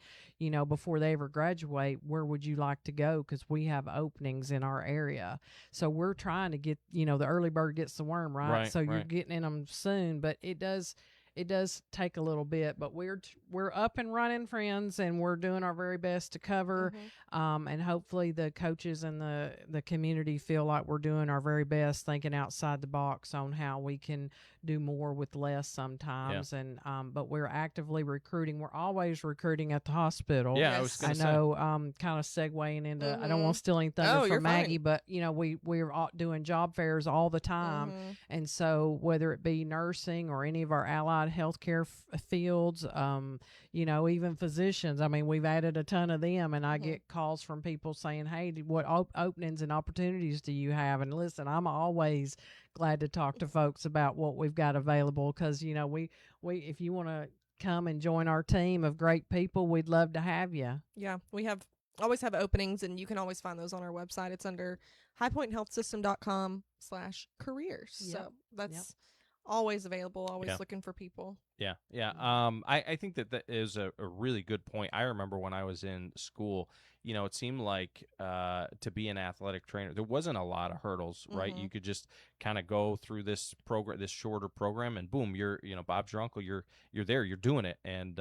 before they ever graduate, where would you like to go? Because we have openings in our area. So we're trying to get, the early bird gets the worm, right? So you're getting in them soon, but it does take a little bit, but we're up and running, friends, and we're doing our very best to cover. And hopefully the coaches and the community feel like we're doing our very best, thinking outside the box on how we can do more with less sometimes. And but we're actively recruiting. We're always recruiting at the hospital. Yeah, I was going to say. I know, kind of segueing into. I don't want to steal any thunder from Maggie, but we're we're job fairs all the time, and so whether it be nursing or any of our allied healthcare fields, even physicians. I mean, we've added a ton of them, and I get calls from people saying, "Hey, what openings and opportunities do you have?" And listen, I'm always glad to talk to folks about what we've got available, because we if you want to come and join our team of great people, we'd love to have you. Yeah, we always have openings, and you can always find those on our website. It's under highpointhealthsystem.com/careers. So that's always available, always looking for people. Yeah. I think that is a really good point. I remember when I was in school, it seemed like to be an athletic trainer, there wasn't a lot of hurdles, right? You could just kind of go through this program, this shorter program, and boom, you're, Bob's your uncle, you're there, you're doing it. And,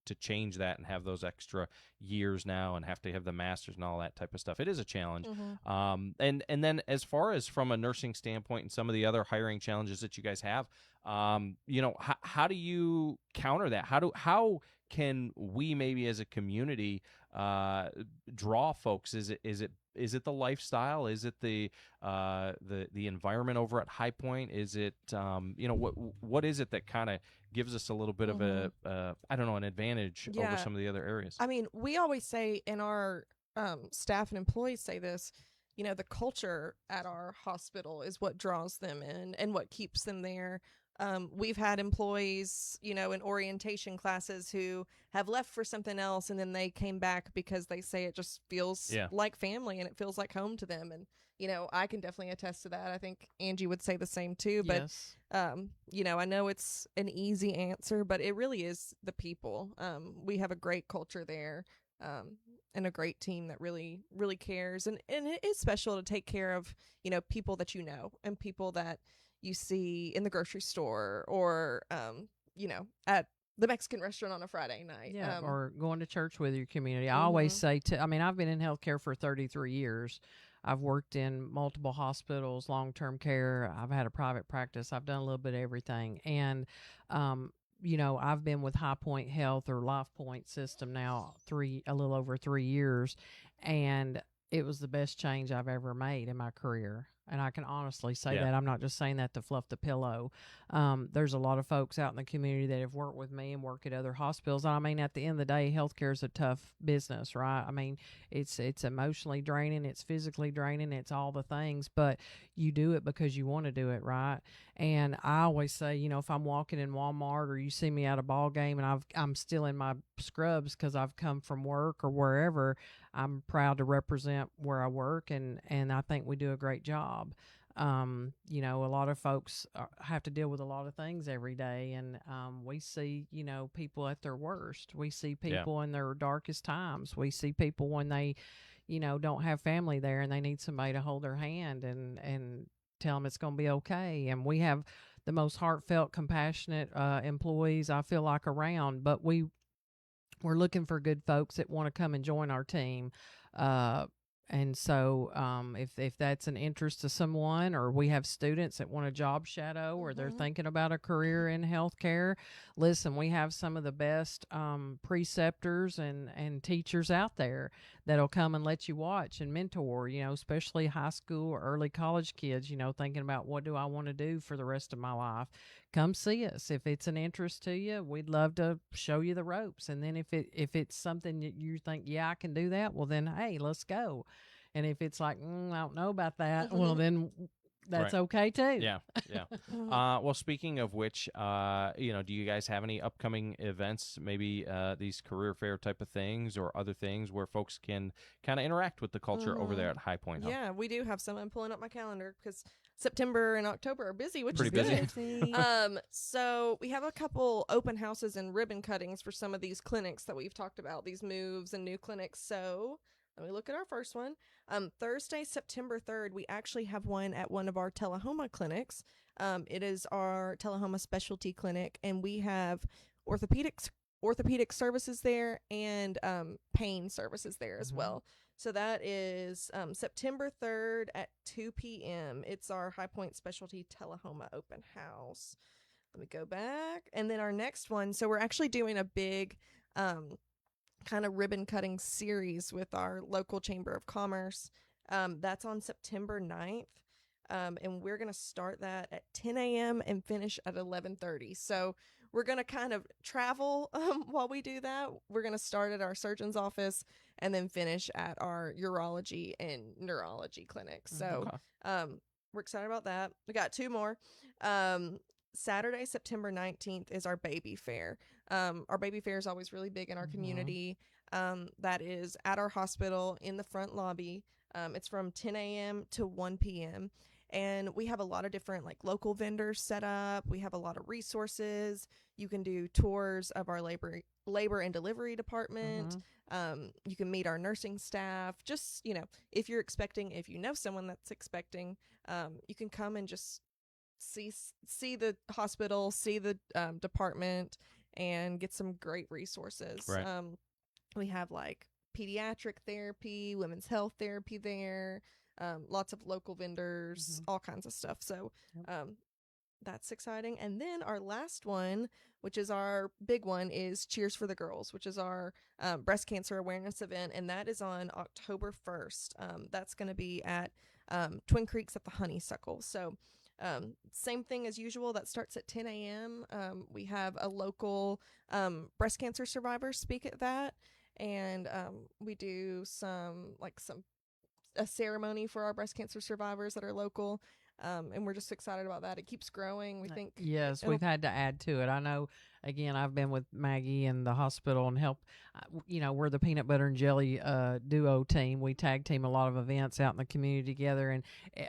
to change that and have those extra years now and have to have the masters and all that type of stuff, it is a challenge. And then as far as from a nursing standpoint and some of the other hiring challenges that you guys have, how do you counter that? How can we maybe as a community draw folks? Is it is it the lifestyle? Is it the environment over at High Point? Is it what is it that kind of gives us a little bit of an advantage over some of the other areas? I mean, we always say, in our staff and employees say this, the culture at our hospital is what draws them in and what keeps them there. We've had employees, in orientation classes who have left for something else, and then they came back because they say it just feels like family and it feels like home to them. And, I can definitely attest to that. I think Angie would say the same too. But, Yes. I know it's an easy answer, but it really is the people. We have a great culture there. And a great team that really, really cares. And it is special to take care of, people that and people that you see in the grocery store or, at the Mexican restaurant on a Friday night. Yeah, or going to church with your community. I always say, I've been in healthcare for 33 years. I've worked in multiple hospitals, long-term care. I've had a private practice. I've done a little bit of everything. And, I've been with High Point Health or Life Point system now a little over 3 years, and it was the best change I've ever made in my career. And I can honestly say that. I'm not just saying that to fluff the pillow. There's a lot of folks out in the community that have worked with me and work at other hospitals. I mean, at the end of the day, healthcare is a tough business, right? I mean, it's emotionally draining, it's physically draining, it's all the things, but you do it because you want to do it, right? And I always say, if I'm walking in Walmart or you see me at a ball game and I'm still in my scrubs because I've come from work or wherever, I'm proud to represent where I work, and I think we do a great job. A lot of folks have to deal with a lot of things every day, and we see, people at their worst. We see people in their darkest times. We see people when they, don't have family there and they need somebody to hold their hand and tell them it's going to be okay. And we have the most heartfelt, compassionate employees I feel like around, but we're looking for good folks that want to come and join our team. And so if that's an interest to someone, or we have students that want a job shadow or they're thinking about a career in healthcare, listen, we have some of the best preceptors and teachers out there that'll come and let you watch and mentor, especially high school or early college kids, thinking about what do I want to do for the rest of my life. Come see us. If it's an interest to you, we'd love to show you the ropes. And then if it's something that you think, I can do that, well then, hey, let's go. And if it's like, I don't know about that, well then that's okay too. Yeah. Well, speaking of which, do you guys have any upcoming events, maybe these career fair type of things or other things where folks can kind of interact with the culture over there at High Point Health? Yeah, we do have some. I'm pulling up my calendar because September and October are busy, which Pretty is busy. good. So we have a couple open houses and ribbon cuttings for some of these clinics that we've talked about, these moves and new clinics. So let me look at our first one. Thursday, September 3rd, we actually have one at one of our Tullahoma clinics. It is our Tullahoma specialty clinic, and we have orthopedic services there and pain services there as well. So that is September 3rd at 2 p.m. It's our High Point Specialty Tullahoma open house. Let me go back. And then our next one, so we're actually doing a big kind of ribbon cutting series with our local Chamber of Commerce. That's on September 9th. And we're going to start that at 10 a.m. and finish at 11:30. So we're going to kind of travel while we do that. We're going to start at our surgeon's office and then finish at our urology and neurology clinic. So we're excited about that. We got two more. Saturday, September 19th is our baby fair. Our baby fair is always really big in our community. That is at our hospital in the front lobby. It's from 10 a.m. to 1 p.m. And we have a lot of different local vendors set up. We have a lot of resources. You can do tours of our labor and delivery department. You can meet our nursing staff. Just, if you know someone that's expecting, you can come and just see the hospital, see the department, and get some great resources. Right. We have pediatric therapy, women's health therapy there, lots of local vendors, all kinds of stuff. So that's exciting. And then our last one, which is our big one, is Cheers for the Girls, which is our breast cancer awareness event. And that is on October 1st. That's going to be at Twin Creeks at the Honeysuckle. So same thing as usual. That starts at 10 a.m. We have a local breast cancer survivor speak at that. And we do a ceremony for our breast cancer survivors that are local. And we're just excited about that. It keeps growing. We think. Yes, we've had to add to it. I know, again, I've been with Maggie in the hospital and helped. We're the peanut butter and jelly duo team. We tag team a lot of events out in the community together. And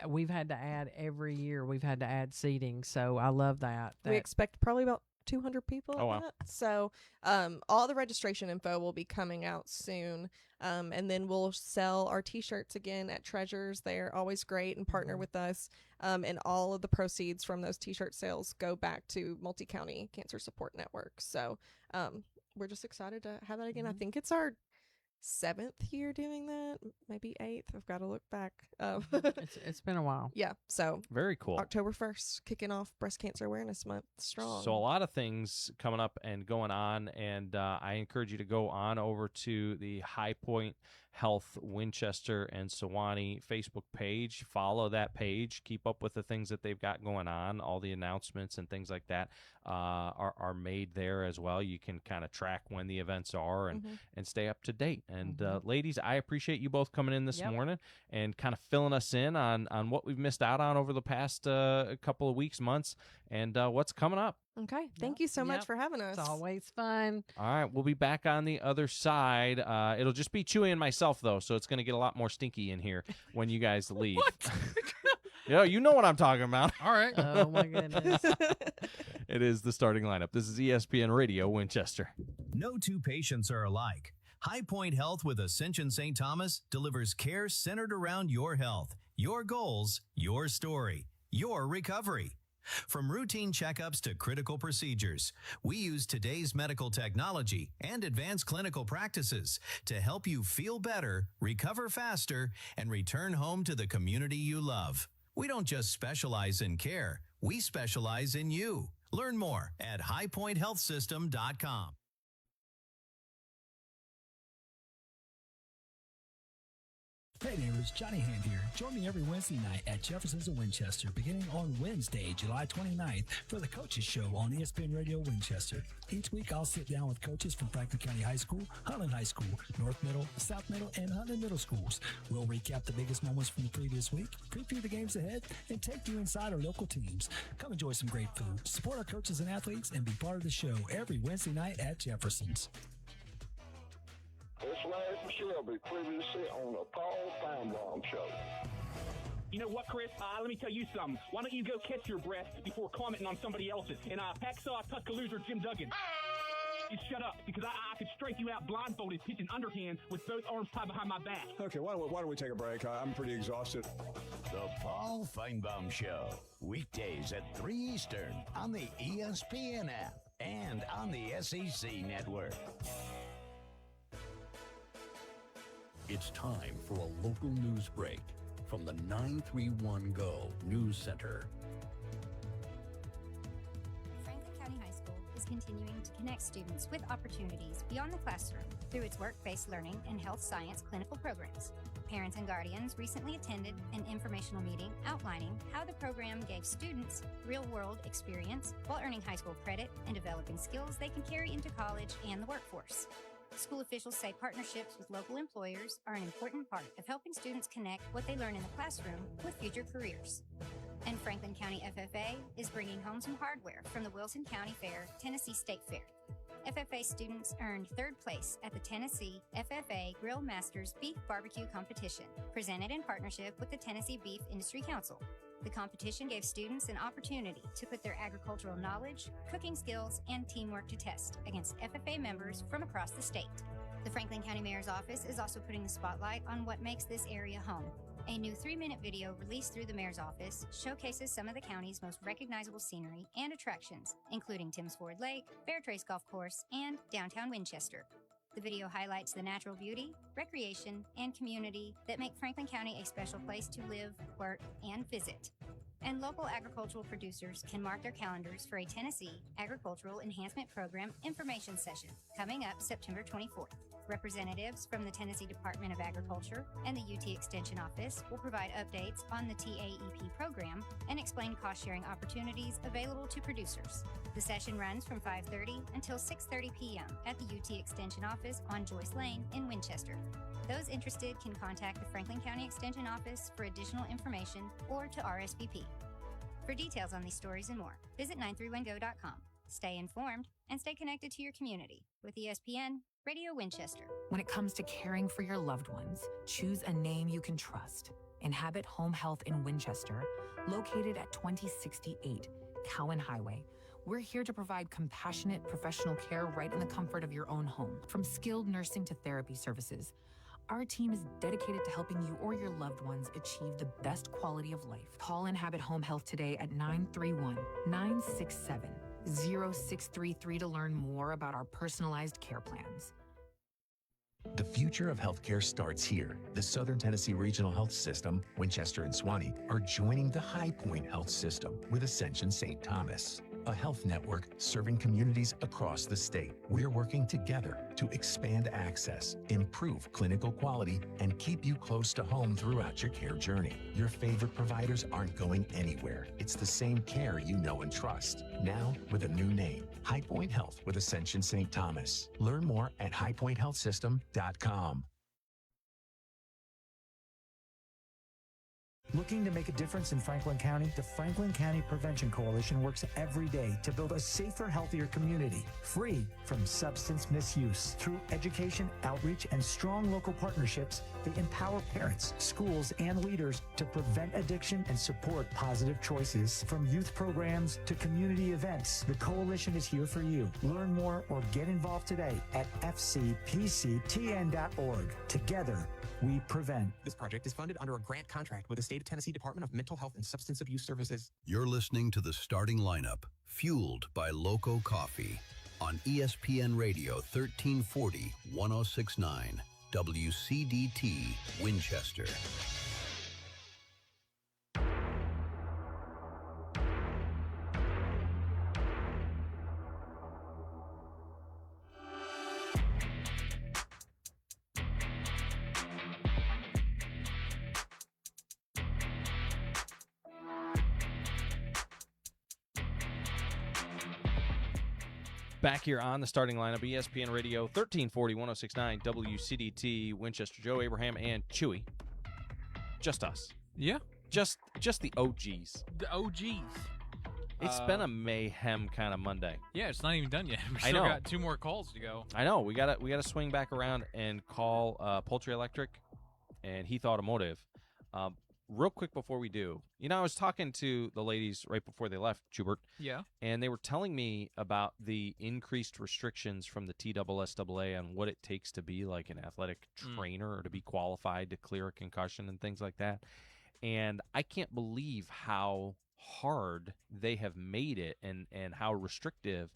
we've had to add every year. We've had to add seating. So I love that. We expect probably about 200 people. Oh, wow. So all the registration info will be coming out soon. And then we'll sell our T-shirts again at Treasures. They're always great and partner with us. And all of the proceeds from those T-shirt sales go back to Multi-County Cancer Support Network. So we're just excited to have that again. I think it's our 7th year doing that, maybe 8th. I've got to look back. It's been a while. Yeah. So very cool. October 1st, kicking off Breast Cancer Awareness Month strong. So a lot of things coming up and going on, and I encourage you to go on over to the High Point Health Winchester and Sewanee Facebook page. Follow that page. Keep up with the things that they've got going on. All the announcements and things like that are made there as well. You can kind of track when the events are and stay up to date. And ladies, I appreciate you both coming in this morning and kind of filling us in on what we've missed out on over the past couple of weeks, months, and what's coming up. Okay. Thank you so much for having us. It's always fun. All right. We'll be back on the other side. It'll just be Chewy and myself, though, so it's going to get a lot more stinky in here when you guys leave. Yeah, you know what I'm talking about. All right. Oh, my goodness. It is the starting lineup. This is ESPN Radio Winchester. No two patients are alike. High Point Health with Ascension St. Thomas delivers care centered around your health, your goals, your story, your recovery. From routine checkups to critical procedures, we use today's medical technology and advanced clinical practices to help you feel better, recover faster, and return home to the community you love. We don't just specialize in care, we specialize in you. Learn more at highpointhealthsystem.com. Hey neighbors, Johnny Hand here. Join me every Wednesday night at Jefferson's of Winchester, beginning on Wednesday, July 29th, for the Coaches Show on ESPN Radio Winchester. Each week, I'll sit down with coaches from Franklin County High School, Highland High School, North Middle, South Middle, and Highland Middle Schools. We'll recap the biggest moments from the previous week, preview the games ahead, and take you inside our local teams. Come enjoy some great food, support our coaches and athletes, and be part of the show every Wednesday night at Jefferson's. It's Larry from Shelby, previously on the Paul Feinbaum Show. You know what, Chris? Let me tell you something. Why don't you go catch your breath before commenting on somebody else's? And Hacksaw Tuscaloosa Jim Duggan. You shut up, because I could strike you out blindfolded, pitching underhand with both arms tied behind my back. Okay, why don't we take a break? I'm pretty exhausted. The Paul Feinbaum Show, weekdays at 3 Eastern on the ESPN app and on the SEC Network. It's time for a local news break from the 931 Go News Center. Franklin County High School is continuing to connect students with opportunities beyond the classroom through its work-based learning and health science clinical programs. Parents and guardians recently attended an informational meeting outlining how the program gave students real-world experience while earning high school credit and developing skills they can carry into college and the workforce. School officials say partnerships with local employers are an important part of helping students connect what they learn in the classroom with future careers. And Franklin County FFA is bringing home some hardware from the Wilson County Fair Tennessee State Fair. FFA students earned 3rd place at the Tennessee FFA Grill Masters Beef Barbecue Competition, presented in partnership with the Tennessee Beef Industry Council. The competition gave students an opportunity to put their agricultural knowledge, cooking skills, and teamwork to test against FFA members from across the state. The Franklin County Mayor's Office is also putting the spotlight on what makes this area home. A new 3-minute video released through the Mayor's Office showcases some of the county's most recognizable scenery and attractions, including Timms Ford Lake, Bear Trace Golf Course, and downtown Winchester. The video highlights the natural beauty, recreation, and community that make Franklin County a special place to live, work, and visit. and local agricultural producers can mark their calendars for a Tennessee Agricultural Enhancement Program information session coming up September 24th. Representatives from the Tennessee Department of Agriculture and the UT Extension Office will provide updates on the TAEP program and explain cost-sharing opportunities available to producers. The session runs from 5:30 until 6:30 p.m. at the UT Extension Office on Joyce Lane in Winchester. Those interested can contact the Franklin County Extension Office for additional information or to RSVP. For details on these stories and more, visit 931go.com. Stay informed and stay connected to your community with ESPN Radio Winchester. When it comes to caring for your loved ones, choose a name you can trust. Inhabit Home Health in Winchester, located at 2068 Cowan Highway. We're here to provide compassionate professional care right in the comfort of your own home. From skilled nursing to therapy services, our team is dedicated to helping you or your loved ones achieve the best quality of life. Call Inhabit Home Health today at 931-967-0633 to learn more about our personalized care plans. The future of healthcare starts here. The Southern Tennessee Regional Health System, Winchester and Suwannee, are joining the High Point Health System with Ascension St. Thomas, a health network serving communities across the state. We're working together to expand access, improve clinical quality, and keep you close to home throughout your care journey. Your favorite providers aren't going anywhere. It's the same care you know and trust, now with a new name, High Point Health with Ascension St. Thomas. Learn more at highpointhealthsystem.com. Looking to make a difference in Franklin County? The Franklin County Prevention Coalition works every day to build a safer, healthier community, free from substance misuse. Through education, outreach, and strong local partnerships, they empower parents, schools, and leaders to prevent addiction and support positive choices. From youth programs to community events, the coalition is here for you. Learn more or get involved today at fcpctn.org. Together, we prevent. This project is funded under a grant contract with the State of Tennessee Department of Mental Health and Substance Abuse Services. You're listening to the starting lineup, fueled by Loco Coffee, on ESPN Radio 1340, 1069, WCDT, Winchester. Back here on the starting lineup, ESPN Radio 1340, 1069, WCDT, Winchester. Joe, Abraham, and Chewy. Just us. Yeah. Just the OGs. The OGs. It's been a mayhem kind of Monday. Yeah, it's not even done yet. We I still know. got 2 more calls to go. I know. We gotta swing back around and call Poultry Electric and Heath Automotive. Real quick before we do, I was talking to the ladies right before they left, Schubert. Yeah. And they were telling me about the increased restrictions from the TSSAA on what it takes to be like an athletic trainer or to be qualified to clear a concussion and things like that. And I can't believe how hard they have made it and how restrictive,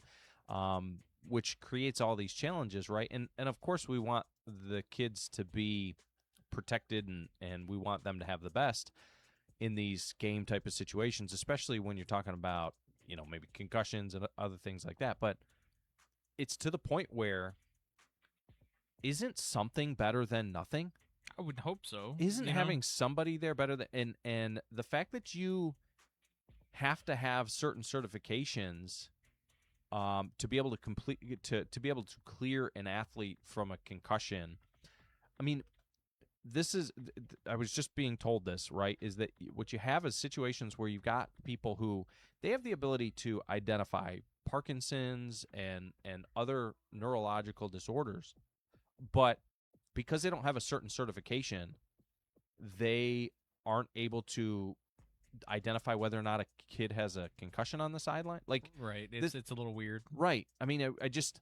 which creates all these challenges, right? And of course we want the kids to be protected and we want them to have the best in these game type of situations, especially when you're talking about, maybe concussions and other things like that. But it's to the point where isn't something better than nothing? I would hope so. Isn't having somebody there better than and the fact that you have to have certain certifications to be able to complete to be able to clear an athlete from a concussion. I mean, I was just being told this, right, is that what you have is situations where you've got people who they have the ability to identify Parkinson's and other neurological disorders, but because they don't have a certain certification, they aren't able to identify whether or not a kid has a concussion on the sideline. Like, right, it's a little weird. Right. I mean, I just...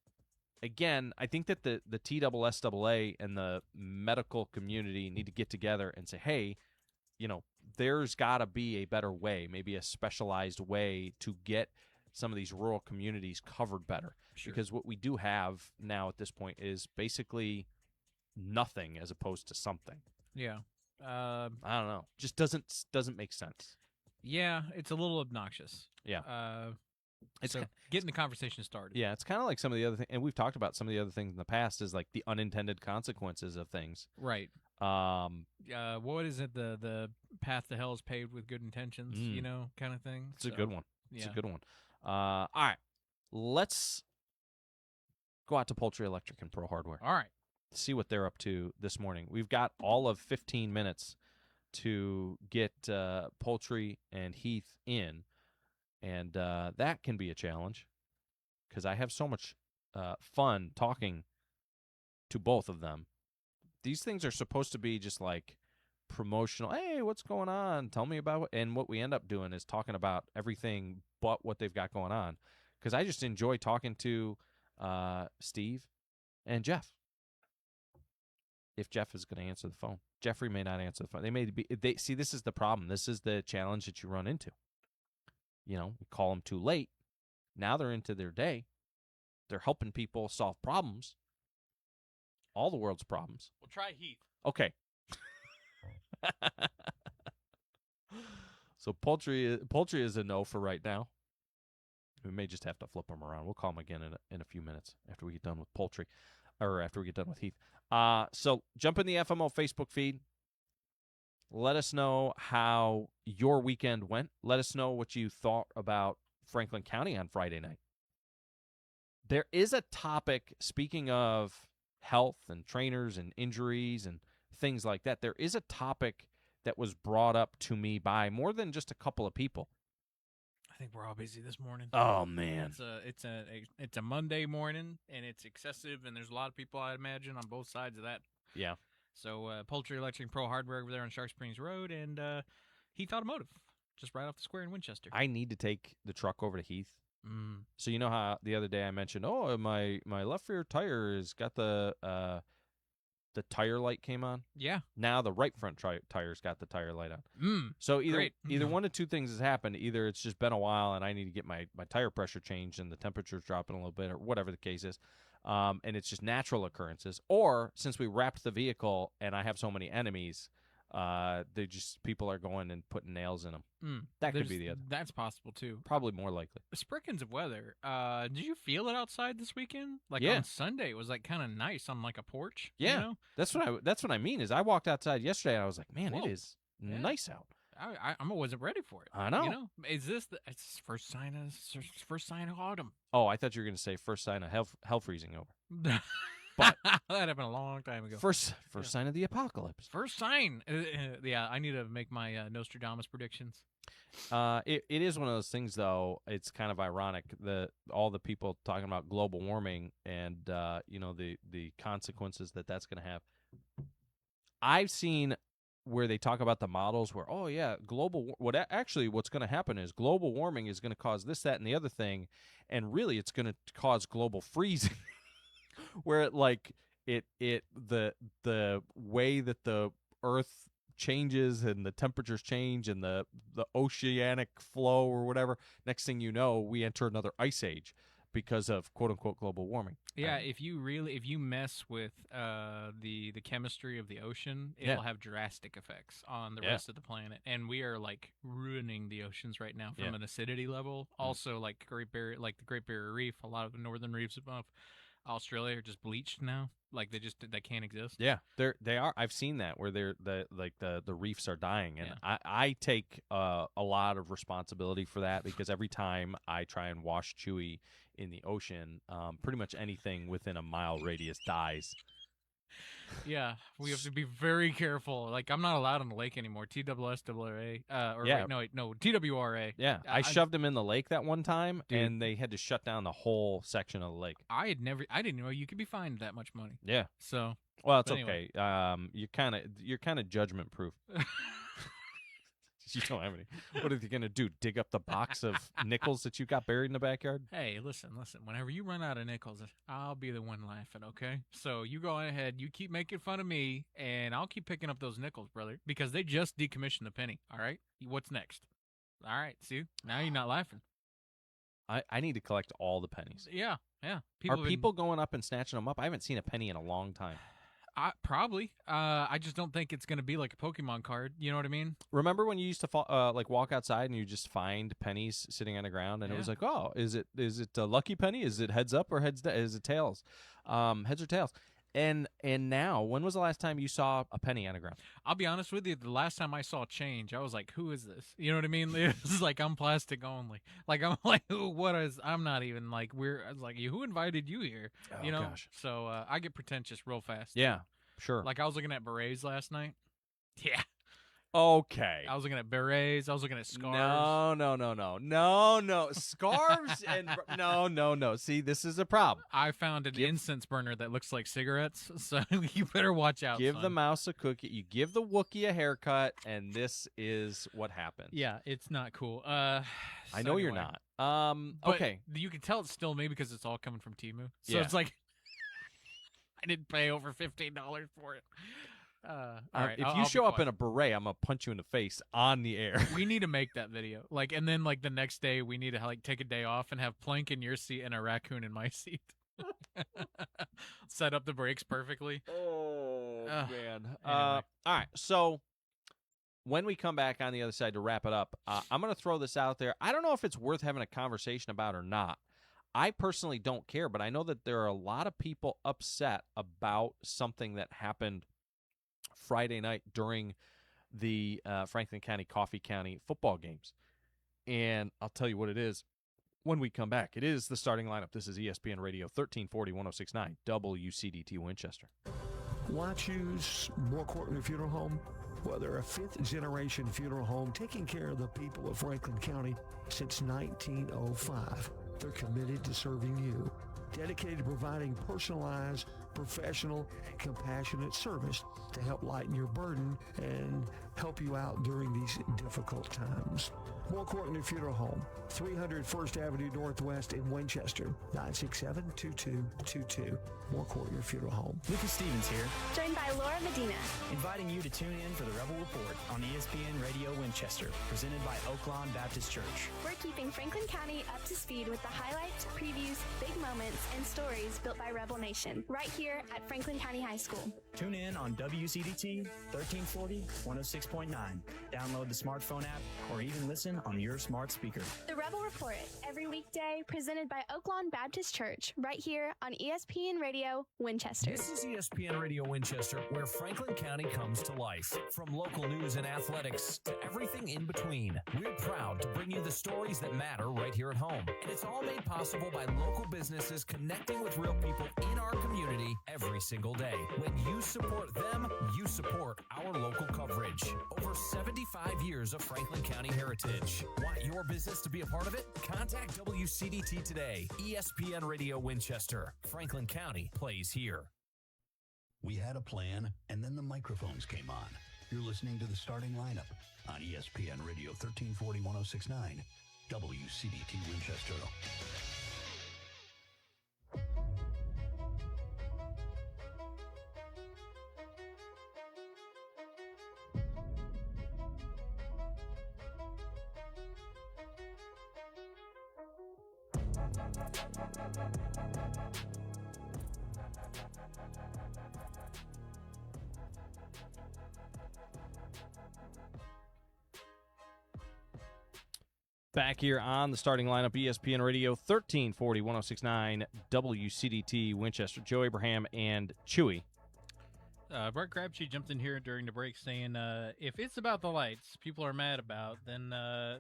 Again, I think that the TSSAA and the medical community need to get together and say, hey, there's got to be a better way, maybe a specialized way to get some of these rural communities covered better. Sure. Because what we do have now at this point is basically nothing as opposed to something. Yeah. I don't know. Just doesn't make sense. Yeah, it's a little obnoxious. Yeah. So getting the conversation started. Yeah, it's kind of like some of the other things, and we've talked about some of the other things in the past, is like the unintended consequences of things. Right. What is it? The path to hell is paved with good intentions, kind of thing. It's a good one. It's yeah. a good one. All right, let's go out to Poultry Electric and Pro Hardware. All right. See what they're up to this morning. We've got all of 15 minutes to get Poultry and Heath in, and that can be a challenge because I have so much fun talking to both of them. These things are supposed to be just like promotional. Hey, what's going on? Tell me about it. And what we end up doing is talking about everything but what they've got going on, because I just enjoy talking to Steve and Jeff. If Jeff is going to answer the phone. Jeffrey may not answer the phone. See, this is the problem. This is the challenge that you run into. We call them too late. Now they're into their day. They're helping people solve problems. All the world's problems. We'll try Heath. Okay. So poultry is a no for right now. We may just have to flip them around. We'll call them again in a few minutes after we get done with poultry, or after we get done with Heath. So jump in the FMO Facebook feed. Let us know how your weekend went. Let us know what you thought about Franklin County on Friday night. There is a topic, speaking of health and trainers and injuries and things like that, there is a topic that was brought up to me by more than just a couple of people. I think we're all busy this morning. Oh, man. It's a Monday morning, and it's excessive, and there's a lot of people, I imagine, on both sides of that. Yeah. So Poultry Electric Pro Hardware over there on Shark Springs Road, and Heath Automotive, just right off the square in Winchester. I need to take the truck over to Heath. So you know how the other day I mentioned, my left rear tire has got the tire light came on? Yeah. Now the right front tire's got the tire light on. So either one of two things has happened. Either it's just been a while and I need to get my tire pressure changed and the temperature's dropping a little bit, or whatever the case is. And it's just natural occurrences. Or since we wrapped the vehicle and I have so many enemies, people are going and putting nails in them. That could be the other. That's possible too. Probably more likely. Sprinkins of weather. Did you feel it outside this weekend? Like Yeah. on Sunday, it was like kind of nice on like a porch. Yeah, that's what I mean. Is I walked outside yesterday and I was like, man, Whoa. it is nice out. I wasn't ready for it. I know. Is this it's first sign of autumn? Oh, I thought you were going to say first sign of hell freezing over. But that happened a long time ago. First sign of the apocalypse. First sign. Yeah, I need to make my Nostradamus predictions. It is one of those things, though. It's kind of ironic that all the people talking about global warming and the consequences that's going to have. I've seen where they talk about the models where, what's going to happen is global warming is going to cause this, that, and the other thing, and really it's going to cause global freezing. Where the way that the Earth changes and the temperatures change and the oceanic flow or whatever, next thing you know, we enter another ice age because of quote unquote global warming. Yeah, if you mess with the chemistry of the ocean, it'll have drastic effects on the rest of the planet. And we are like ruining the oceans right now from an acidity level. Also, like the Great Barrier Reef, a lot of the northern reefs above Australia are just bleached now. Like they can't exist. Yeah, they are. I've seen that where the reefs are dying, and I take a lot of responsibility for that because every time I try and wash Chewy in the ocean, pretty much anything within a mile radius dies. Yeah, we have to be very careful. Like, I'm not allowed on the lake anymore. TWSWRA. TWRA. Yeah, I shoved him in the lake that one time, and they had to shut down the whole section of the lake. I didn't know you could be fined that much money. Yeah. So. Well, it's okay. You're kind of judgment proof. You don't have any. What are you going to do? Dig up the box of nickels that you got buried in the backyard? Hey, listen. Whenever you run out of nickels, I'll be the one laughing, okay? So you go ahead. You keep making fun of me, and I'll keep picking up those nickels, brother, because they just decommissioned the penny, all right? What's next? All right, see? Now you're not laughing. I need to collect all the pennies. Yeah. Are people going up and snatching them up? I haven't seen a penny in a long time. Probably. I just don't think it's going to be like a Pokemon card. You know what I mean? Remember when you used to like walk outside and you just find pennies sitting on the ground, and it was like, oh, is it a lucky penny? Is it heads up or is it tails? Heads or tails? And now, when was the last time you saw a penny on the ground? I'll be honest with you. The last time I saw change, I was like, "Who is this?" You know what I mean? It's like I'm plastic only. Like I'm like, what is? I'm not even like I was like, who invited you here? Oh, you know. gosh. So I get pretentious real fast. Yeah, sure. Like I was looking at berets last night. Yeah. Okay. I was looking at berets. I was looking at scarves. No. Scarves and no. See, this is a problem. I found an incense burner that looks like cigarettes, so you better watch out. Give son. the mouse a cookie. You give the Wookiee a haircut, and this is what happens. Yeah, it's not cool. I know you're not. But Okay. you can tell it's still me because it's all coming from Temu. So Yeah. it's like I didn't pay over $15 for it. All right, if I'll you be show up quiet. in a beret, I'm gonna punch you in the face on the air. We need to make that video. Like, and then like the next day, we need to like take a day off and have Plank in your seat and a raccoon in my seat. Set up the brakes perfectly. Oh man. Anyway. All right. So when we come back on the other side to wrap it up, I'm gonna throw this out there. I don't know if it's worth having a conversation about or not. I personally don't care, but I know that there are a lot of people upset about something that happened Friday night during the Franklin County, Coffee County football games. And I'll tell you what it is when we come back. It is the starting lineup. This is ESPN Radio 1340 1069 WCDT Winchester. Why choose More Courtney Funeral Home? Well, they're a fifth-generation funeral home taking care of the people of Franklin County since 1905. They're committed to serving you, dedicated to providing personalized, professional, compassionate service to help lighten your burden and help you out during these difficult times. More Courtney Funeral Home, 300 First Avenue Northwest in Winchester, 967-2222. More Courtney Funeral Home. Lucas Stevens here, joined by Laura Medina, inviting you to tune in for the Rebel Report on ESPN Radio Winchester, presented by Oaklawn Baptist Church. We're keeping Franklin County up to speed with the highlights, previews, big moments, and stories built by Rebel Nation, right here at Franklin County High School. Tune in on WCDT 1340 106.9. Download the smartphone app or even listen on your smart speaker. The Rebel Report, every weekday, presented by Oaklawn Baptist Church, right here on ESPN Radio Winchester. This is ESPN Radio Winchester, where Franklin County comes to life. From local news and athletics to everything in between, we're proud to bring you the stories that matter right here at home. And it's all made possible by local businesses connecting with real people in our community every single day. When you support them, you support our local coverage. Over 75 years of Franklin County heritage. Want your business to be a part of it? Contact WCDT today. ESPN Radio Winchester. Franklin County plays here. We had a plan, and then the microphones came on. You're listening to the starting lineup on ESPN Radio 1340 1069 WCDT Winchester. Back here on the starting lineup, ESPN Radio 1340 1069 WCDT Winchester. Joe Abraham and Chewy. Brett Crabtree jumped in here during the break saying, if it's about the lights people are mad about, then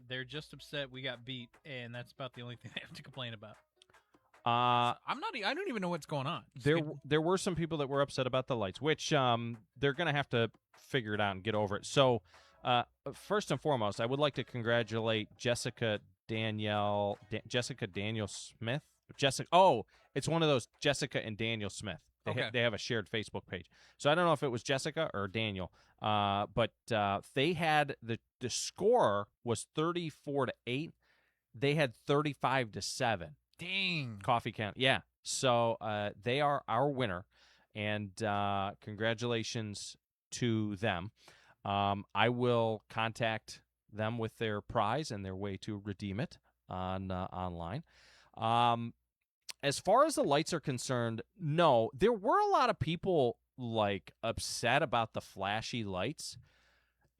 they're just upset we got beat, and that's about the only thing they have to complain about. I don't even know what's going on. There were some people that were upset about the lights, which they're going to have to figure it out and get over it. So, first and foremost, I would like to congratulate Jessica Daniel Smith. It's one of those Jessica and Daniel Smith. They have a shared Facebook page. So I don't know if it was Jessica or Daniel, but they had the score was 34-8. They had 35-7. Dang. Coffee County. Yeah. So they are our winner, and congratulations to them. I will contact them with their prize and their way to redeem it on online. As far as the lights are concerned, no, there were a lot of people like upset about the flashy lights.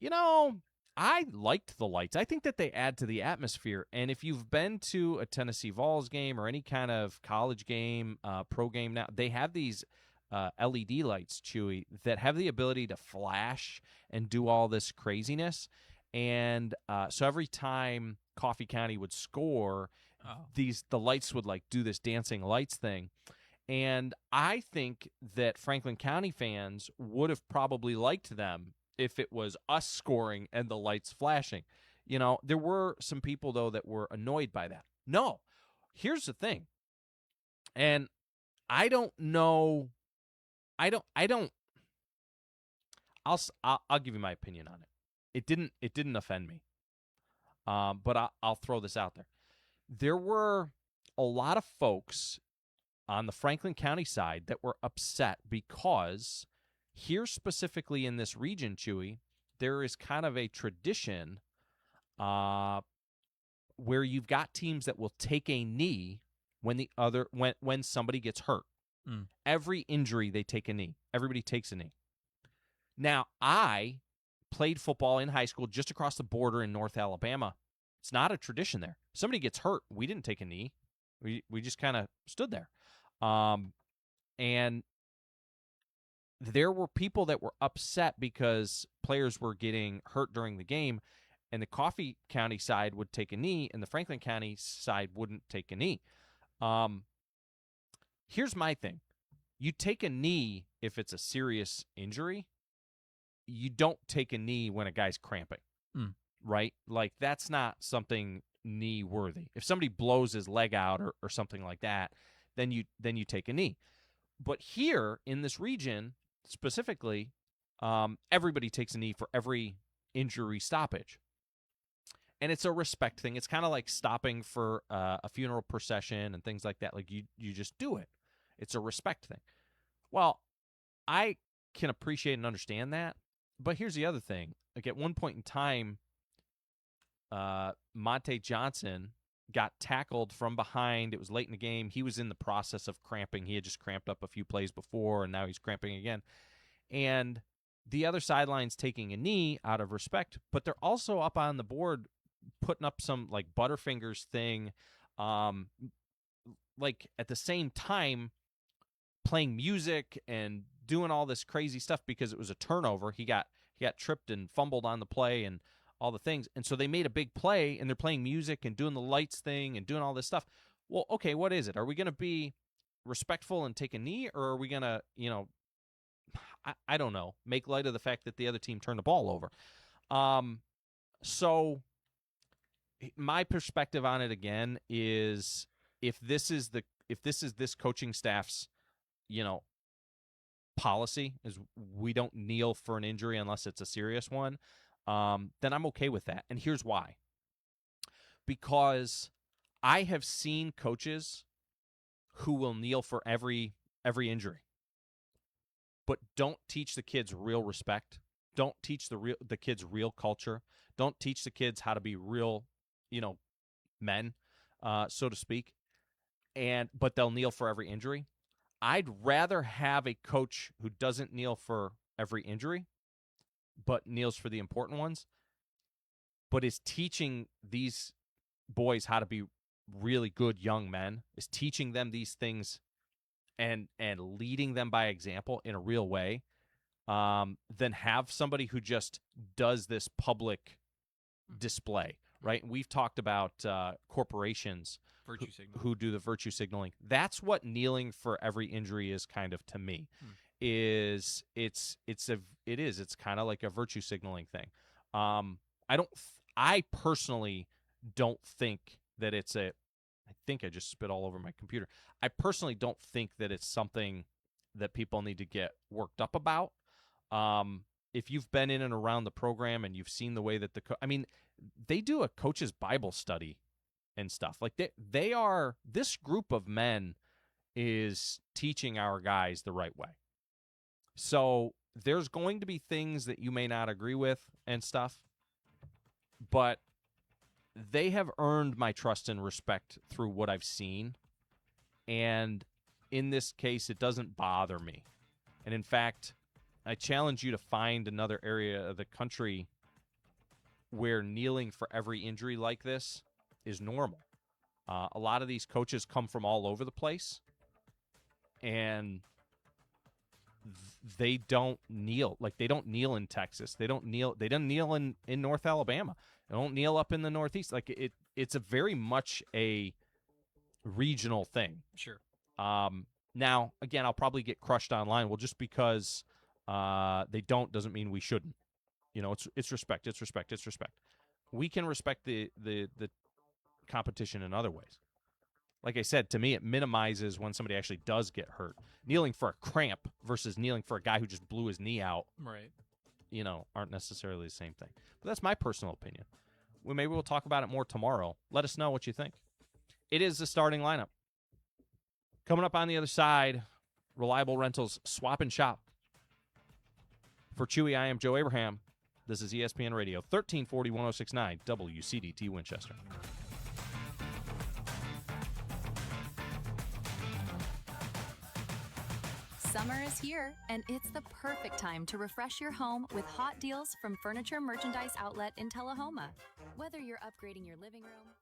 You know, I liked the lights. I think that they add to the atmosphere. And if you've been to a Tennessee Vols game or any kind of college game, pro game now, they have these LED lights, Chewy, that have the ability to flash and do all this craziness. And so every time Coffee County would score, the lights would like do this dancing lights thing. And I think that Franklin County fans would have probably liked them if it was us scoring and the lights flashing. You know, there were some people, though, that were annoyed by that. No, here's the thing. And I don't know. I'll give you my opinion on it. It didn't offend me. But I'll throw this out there. There were a lot of folks on the Franklin County side that were upset because here specifically in this region, Chewy, there is kind of a tradition where you've got teams that will take a knee when somebody gets hurt. Every injury, they take a knee. Everybody takes a knee. Now, I played football in high school just across the border in North Alabama. It's not a tradition there. Somebody gets hurt, we didn't take a knee. We just kind of stood there. And there were people that were upset because players were getting hurt during the game, and the Coffee County side would take a knee, and the Franklin County side wouldn't take a knee. Here's my thing. You take a knee if it's a serious injury. You don't take a knee when a guy's cramping, right? Like, that's not something knee-worthy. If somebody blows his leg out or something like that, then you take a knee. But here in this region specifically, everybody takes a knee for every injury stoppage. And it's a respect thing. It's kind of like stopping for a funeral procession and things like that. Like, you just do it. It's a respect thing. Well, I can appreciate and understand that. But here's the other thing. Like, at one point in time, Monte Johnson got tackled from behind. It was late in the game. He was in the process of cramping. He had just cramped up a few plays before, and now he's cramping again. And the other sideline's taking a knee out of respect, but they're also up on the board putting up some, like, Butterfingers thing, like, at the same time playing music and doing all this crazy stuff because it was a turnover. He got tripped and fumbled on the play and all the things. And so they made a big play, and they're playing music and doing the lights thing and doing all this stuff. Well, okay, what is it? Are we going to be respectful and take a knee, or are we going to, I don't know, make light of the fact that the other team turned the ball over? So my perspective on it again is if this is this coaching staff's, policy is we don't kneel for an injury unless it's a serious one, then I'm okay with that. And here's why. Because I have seen coaches who will kneel for every injury, but don't teach the kids real respect. Don't teach the kids real culture. Don't teach the kids how to be real, men, so to speak. But they'll kneel for every injury. I'd rather have a coach who doesn't kneel for every injury, but kneels for the important ones, but is teaching these boys how to be really good young men, is teaching them these things and leading them by example in a real way, than have somebody who just does this public display, right? And we've talked about corporations who do the virtue signaling. That's what kneeling for every injury is kind of to me. It's kind of like a virtue signaling thing. I personally don't think that I think I just spit all over my computer. I personally don't think that it's something that people need to get worked up about. If you've been in and around the program and you've seen the way that they do a coach's Bible study and stuff. Like this group of men is teaching our guys the right way. So there's going to be things that you may not agree with and stuff, but they have earned my trust and respect through what I've seen. And in this case, it doesn't bother me. And in fact, I challenge you to find another area of the country where kneeling for every injury like this is normal. A lot of these coaches come from all over the place, and they don't kneel. Like, they don't kneel in Texas. They don't kneel in North Alabama. They don't kneel up in the Northeast. Like, it's a very much a regional thing. Sure. Now, again, I'll probably get crushed online. Well, just because they don't doesn't mean we shouldn't. You know, it's respect. It's respect. It's respect. We can respect the competition in other ways. Like I said, to me, it minimizes when somebody actually does get hurt. Kneeling for a cramp versus kneeling for a guy who just blew his knee out, right, you know, aren't necessarily the same thing. But that's my personal opinion. Maybe we'll talk about it more tomorrow. Let us know what you think. It is the starting lineup. Coming up on the other side, Reliable Rentals Swap and Shop. For Chewy, I am Joe Abraham. This is ESPN Radio, 1340 1069 WCDT Winchester. Summer is here, and it's the perfect time to refresh your home with hot deals from Furniture Merchandise Outlet in Tullahoma. Whether you're upgrading your living room...